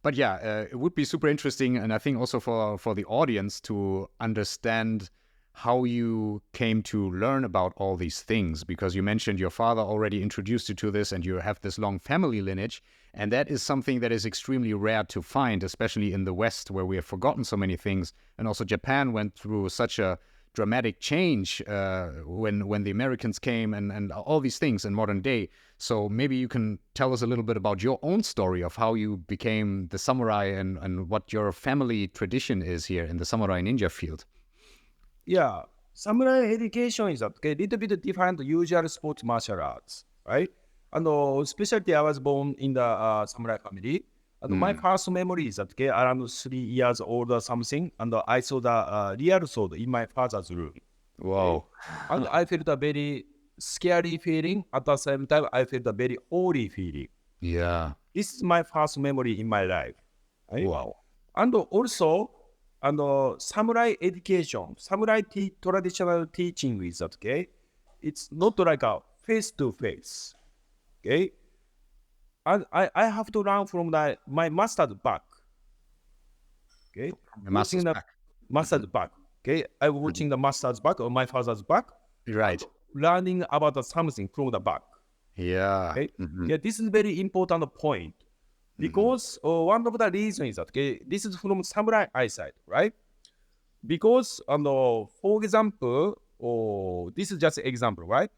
[SPEAKER 1] But yeah, it would be super interesting, and I think also for the audience to understand how you came to learn about all these things, because you mentioned your father already introduced you to this and you have this long family lineage, and that is something that is extremely rare to find, especially in the West, where we have forgotten so many things. And also Japan went through such a dramatic change when the Americans came, and all these things in modern day. So maybe you can tell us a little bit about your own story of how you became the samurai, and what your family tradition is here in the samurai ninja field.
[SPEAKER 2] Yeah, samurai education is a little bit different usual sports martial arts, right? And especially I was born in the samurai family. And my first memory is that around 3 years old or something, and I saw the real sword in my father's room.
[SPEAKER 1] Wow.
[SPEAKER 2] And I felt a very scary feeling. At the same time, I felt a very holy feeling.
[SPEAKER 1] Yeah.
[SPEAKER 2] This is my first memory in my life. Right?
[SPEAKER 1] Wow.
[SPEAKER 2] And also, samurai education, traditional teaching is that, it's not like a face-to-face, okay? And I have to learn from my master's back, okay?
[SPEAKER 1] The master's
[SPEAKER 2] Watching the
[SPEAKER 1] back.
[SPEAKER 2] master's back, okay? I was watching the master's back or my father's back,
[SPEAKER 1] Right.
[SPEAKER 2] learning about something from the back,
[SPEAKER 1] Yeah.
[SPEAKER 2] okay? Yeah, this is very important point. Because one of the reasons is that, this is from samurai eyesight, right? Because, for example, this is just an example, right?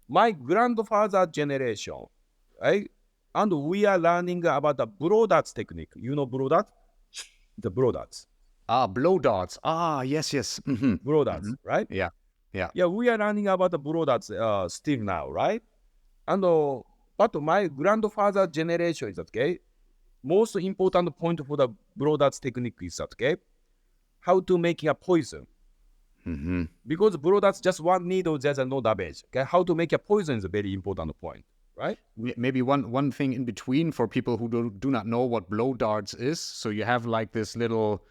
[SPEAKER 2] My grandfather generation, right? And we are learning about the blow darts technique. You know blow dart? The blow darts.
[SPEAKER 1] Blow darts. Yes.
[SPEAKER 2] Blow darts, right?
[SPEAKER 1] Yeah. Yeah.
[SPEAKER 2] Yeah, we are learning about the blow darts still now, right? And but my grandfather generation is that, most important point for the blow darts technique is that, how to make a poison. Because blow darts just one needle, there's no damage. Okay, how to make a poison is a very important point, right?
[SPEAKER 1] Maybe one thing in between for people who do not know what blow darts is. So you have like this little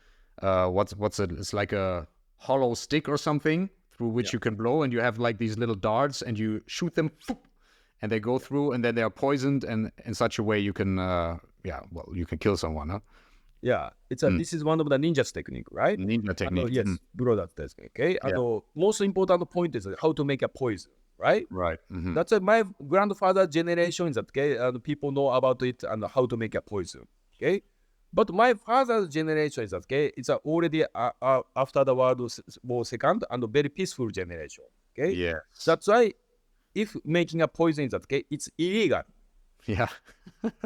[SPEAKER 1] what's it? It's like a hollow stick or something through which you can blow, and you have like these little darts, and you shoot them, and they go through, and then they are poisoned, and in such a way you can you can kill someone. Huh?
[SPEAKER 2] Yeah, this is one of the ninja's technique, right?
[SPEAKER 1] Ninja technique.
[SPEAKER 2] Yes, blow dart technique. Okay, most important point is how to make a poison, right?
[SPEAKER 1] Right.
[SPEAKER 2] That's why my grandfather generation is that, and people know about it and how to make a poison, okay? But my father's generation is that, it's already after the World War II and a very peaceful generation, okay?
[SPEAKER 1] Yeah.
[SPEAKER 2] That's why if making a poison is that, it's illegal.
[SPEAKER 1] Yeah.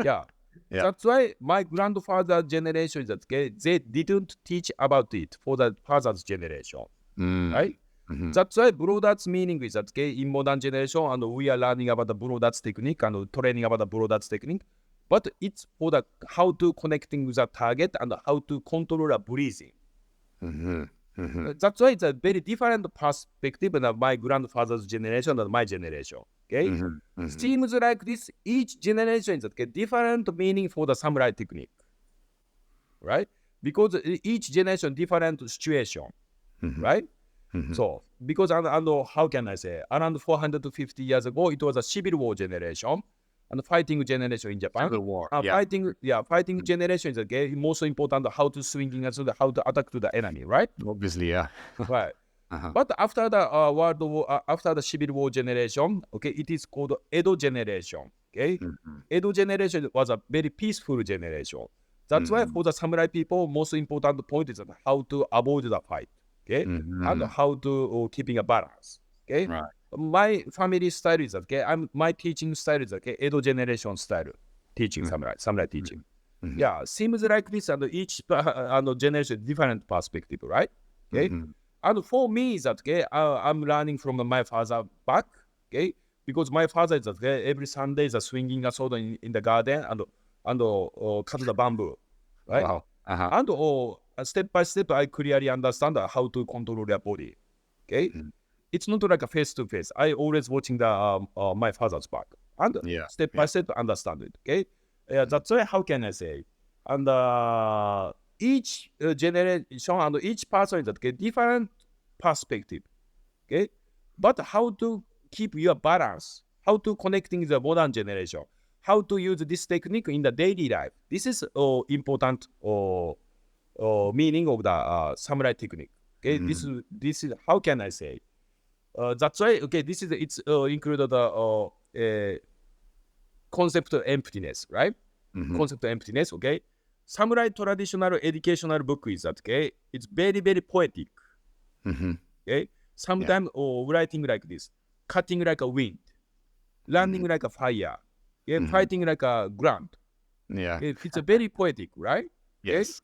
[SPEAKER 2] Yeah.
[SPEAKER 1] Yeah.
[SPEAKER 2] That's why my grandfather generation is that, they didn't teach about it for the father's generation, right? That's why blow darts meaning is that, in modern generation, and we are learning about the blow darts technique and training about the blow darts technique, but it's for the how to connecting with the target and how to control the breathing. That's why it's a very different perspective than my grandfather's generation and my generation. Okay, seems like this each generation is a different meaning for the samurai technique, right? Because each generation different situation, right? So because how can I say, around 450 years ago it was a civil war generation and fighting generation in Japan.
[SPEAKER 1] Civil war.
[SPEAKER 2] Fighting generation is again most important how to swinging and so how to attack to the enemy, right?
[SPEAKER 1] Obviously, yeah.
[SPEAKER 2] Right. But after the World War, after the Civil War generation, okay, it is called Edo generation. Okay, Edo generation was a very peaceful generation. That's why for the samurai people, most important point is how to avoid the fight. Okay, and how to keeping a balance. Okay,
[SPEAKER 1] Right.
[SPEAKER 2] My family style is that, my teaching style is that, Edo generation style teaching samurai teaching. Yeah, seems like this, and each generation different perspective, right? Okay. And for me, is that I'm learning from my father back. Okay, because my father is every Sunday is swinging a sword in the garden and cut the bamboo, right?
[SPEAKER 1] Wow. Uh-huh.
[SPEAKER 2] And step by step, I clearly understand how to control their body. Okay, it's not like a face to face. I always watching the my father's back and
[SPEAKER 1] Yeah.
[SPEAKER 2] step by
[SPEAKER 1] Yeah.
[SPEAKER 2] step understand it. Okay, that's why. How can I say? And each generation and each person is okay, different perspective. Okay, but how to keep your balance? How to connecting the modern generation? How to use this technique in the daily life? This is important meaning of the samurai technique. Okay, this is how can I say? That's why. Okay, this is it's included the concept of emptiness, right? Concept of emptiness. Okay, samurai traditional educational book is that. Okay, it's very very poetic. Okay, sometimes writing like this, cutting like a wind, landing like a fire, fighting like a ground.
[SPEAKER 1] Yeah.
[SPEAKER 2] It's a very poetic, right? Okay,
[SPEAKER 1] Yes.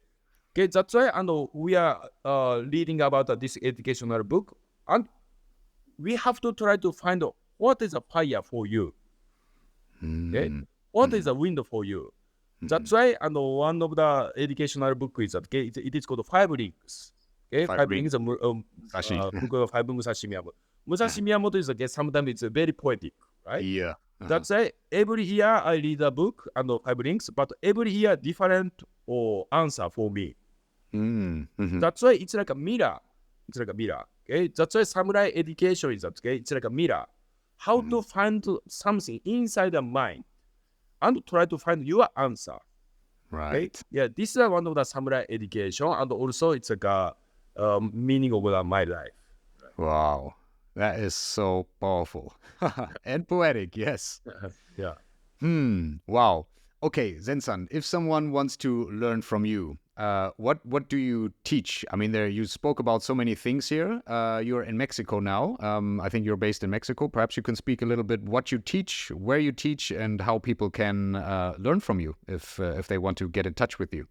[SPEAKER 2] okay, that's why and we are reading about this educational book, and we have to try to find what is a fire for you. Okay, what is a wind for you? That's why and one of the educational book is that okay, it is called Five Rings. Okay,
[SPEAKER 1] Five
[SPEAKER 2] Five
[SPEAKER 1] rings.
[SPEAKER 2] Rings,
[SPEAKER 1] Sashi.
[SPEAKER 2] book of Five Musashi Miyamoto. Musashi Miyamoto is okay, sometimes it's very poetic, right?
[SPEAKER 1] Yeah.
[SPEAKER 2] That's why every year I read a book and Five Rings, but every year different answer for me. That's why it's like a mirror. It's like a mirror. Okay, that's why samurai education is that. Okay, it's like a mirror. How to find something inside the mind and try to find your answer. Okay,
[SPEAKER 1] Right.
[SPEAKER 2] yeah, this is one of the samurai education, and also it's like a meaning of my life.
[SPEAKER 1] Wow. That is so powerful. And poetic, yes.
[SPEAKER 2] Yeah.
[SPEAKER 1] Wow. Okay, Zen-san, if someone wants to learn from you, what do you teach? I mean, there you spoke about so many things here. You're in Mexico now. I think you're based in Mexico. Perhaps you can speak a little bit what you teach, where you teach, and how people can learn from you if they want to get in touch with you.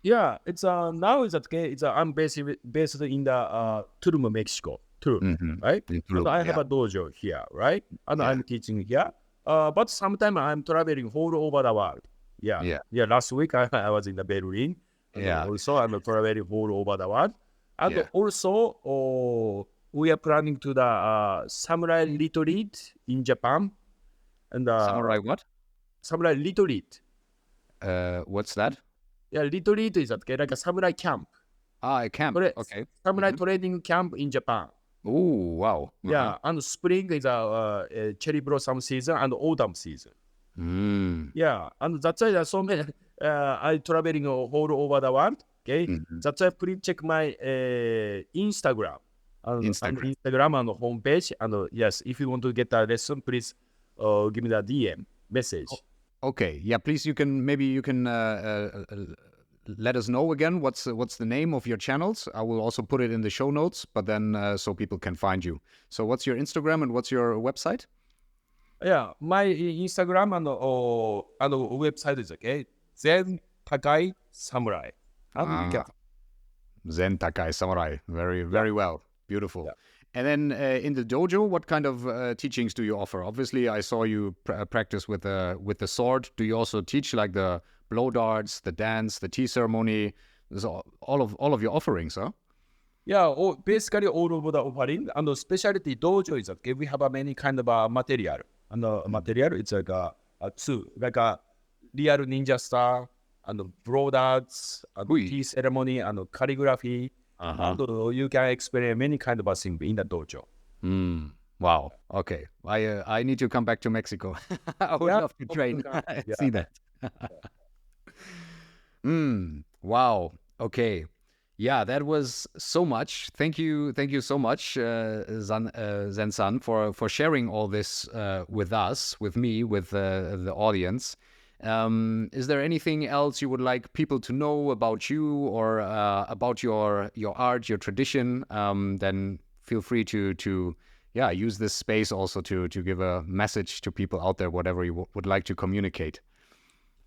[SPEAKER 2] Yeah, it's now is that okay? It's I'm based in the Tulum, Mexico. Tulum, right?
[SPEAKER 1] In
[SPEAKER 2] And
[SPEAKER 1] Tulum,
[SPEAKER 2] I have
[SPEAKER 1] yeah.
[SPEAKER 2] a dojo here, right? And
[SPEAKER 1] Yeah.
[SPEAKER 2] I'm teaching here. But sometimes I'm traveling all over the world. Yeah,
[SPEAKER 1] Yeah.
[SPEAKER 2] yeah. Last week I was in the Berlin, and
[SPEAKER 1] Yeah.
[SPEAKER 2] also I'm traveling all over the world. And
[SPEAKER 1] Yeah.
[SPEAKER 2] also, we are planning to the samurai retreat in Japan, and
[SPEAKER 1] Samurai what?
[SPEAKER 2] samurai retreat.
[SPEAKER 1] What's that?
[SPEAKER 2] Yeah, retreat is that okay? Like a samurai camp.
[SPEAKER 1] Ah, a camp. Okay.
[SPEAKER 2] Samurai training camp in Japan.
[SPEAKER 1] Oh, wow.
[SPEAKER 2] Yeah, and spring is a cherry blossom season and autumn season. Yeah, and that's why there's so many. I traveling all over the world. Okay, that's why please check my Instagram and
[SPEAKER 1] Instagram.
[SPEAKER 2] Instagram and homepage. And yes, if you want to get a lesson, please give me the DM message.
[SPEAKER 1] Okay. Yeah, please, maybe you can let us know again what's the name of your channels. I will also put it in the show notes, but then so people can find you. So what's your Instagram and what's your website?
[SPEAKER 2] Yeah, my Instagram and website is okay. Zen Takai Samurai. And you can.
[SPEAKER 1] Zen Takai Samurai. Very well. Beautiful.
[SPEAKER 2] Yeah.
[SPEAKER 1] And then in the dojo, what kind of teachings do you offer? Obviously, I saw you practice with the sword. Do you also teach like the blow darts, the dance, the tea ceremony? There's all of your offerings, huh?
[SPEAKER 2] Yeah, basically all over the offering. And specialty dojo is okay. We have a many kind of material. And material, it's like a two, like a real ninja star, and blow darts, and
[SPEAKER 1] Ui.
[SPEAKER 2] tea ceremony, and calligraphy. And you can experience many kind of things in the dojo.
[SPEAKER 1] Wow. Okay. I need to come back to Mexico. I would love to train. See that. Wow. Okay. Yeah, that was so much. Thank you so much, Zen-san, for sharing all this with us, with me, with the audience. Is there anything else you would like people to know about you or about your art, your tradition? Then feel free to use this space also to give a message to people out there, whatever you would like to communicate.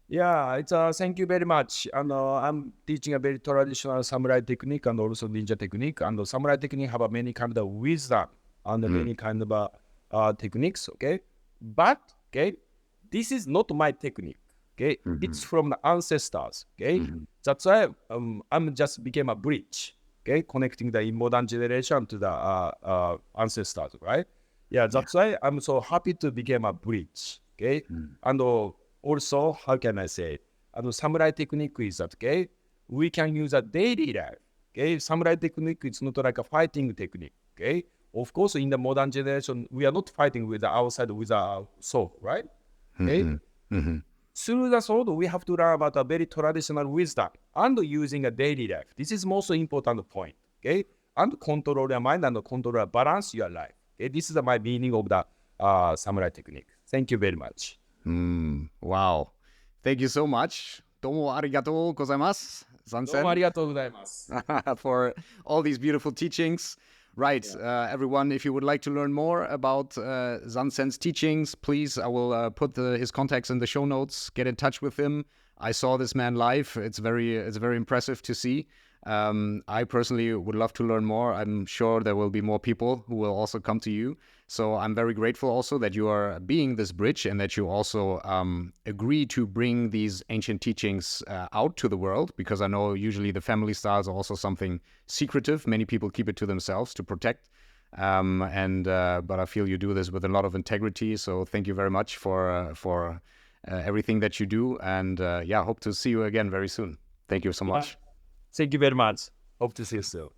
[SPEAKER 2] Yeah, it's thank you very much. And I'm teaching a very traditional samurai technique and also ninja technique. And the samurai technique have a many kind of wisdom and many kind of techniques. Okay, but okay, this is not my technique. Okay, it's from the ancestors. Okay, that's why I'm just became a bridge. Okay, connecting the modern generation to the ancestors, right? Yeah, that's why I'm so happy to become a bridge. Okay, and also how can I say? And samurai technique is that okay, we can use a daily life. Okay, samurai technique is not like a fighting technique. Okay, of course, in the modern generation, we are not fighting with the outside with a sword, right? Okay, through the sword, we have to learn about a very traditional wisdom and using a daily life. This is most important point. Okay, and control your mind and control your balance your life. Okay, this is my meaning of the samurai technique. Thank you very much.
[SPEAKER 1] Wow. Thank you so much. Domo arigatou gozaimasu,
[SPEAKER 2] どうもあ
[SPEAKER 1] Zansen,
[SPEAKER 2] りがとうございます。
[SPEAKER 1] for all these beautiful teachings. Right, everyone, if you would like to learn more about Zansen's teachings, please, I will put his contacts in the show notes. Get in touch with him. I saw this man live. It's very impressive to see. I personally would love to learn more. I'm sure there will be more people who will also come to you. So I'm very grateful also that you are being this bridge and that you also agree to bring these ancient teachings out to the world, because I know usually the family styles are also something secretive. Many people keep it to themselves to protect. But I feel you do this with a lot of integrity. So thank you very much for everything that you do. And hope to see you again very soon. Thank you so much.
[SPEAKER 2] Thank you very much. Hope to see you soon.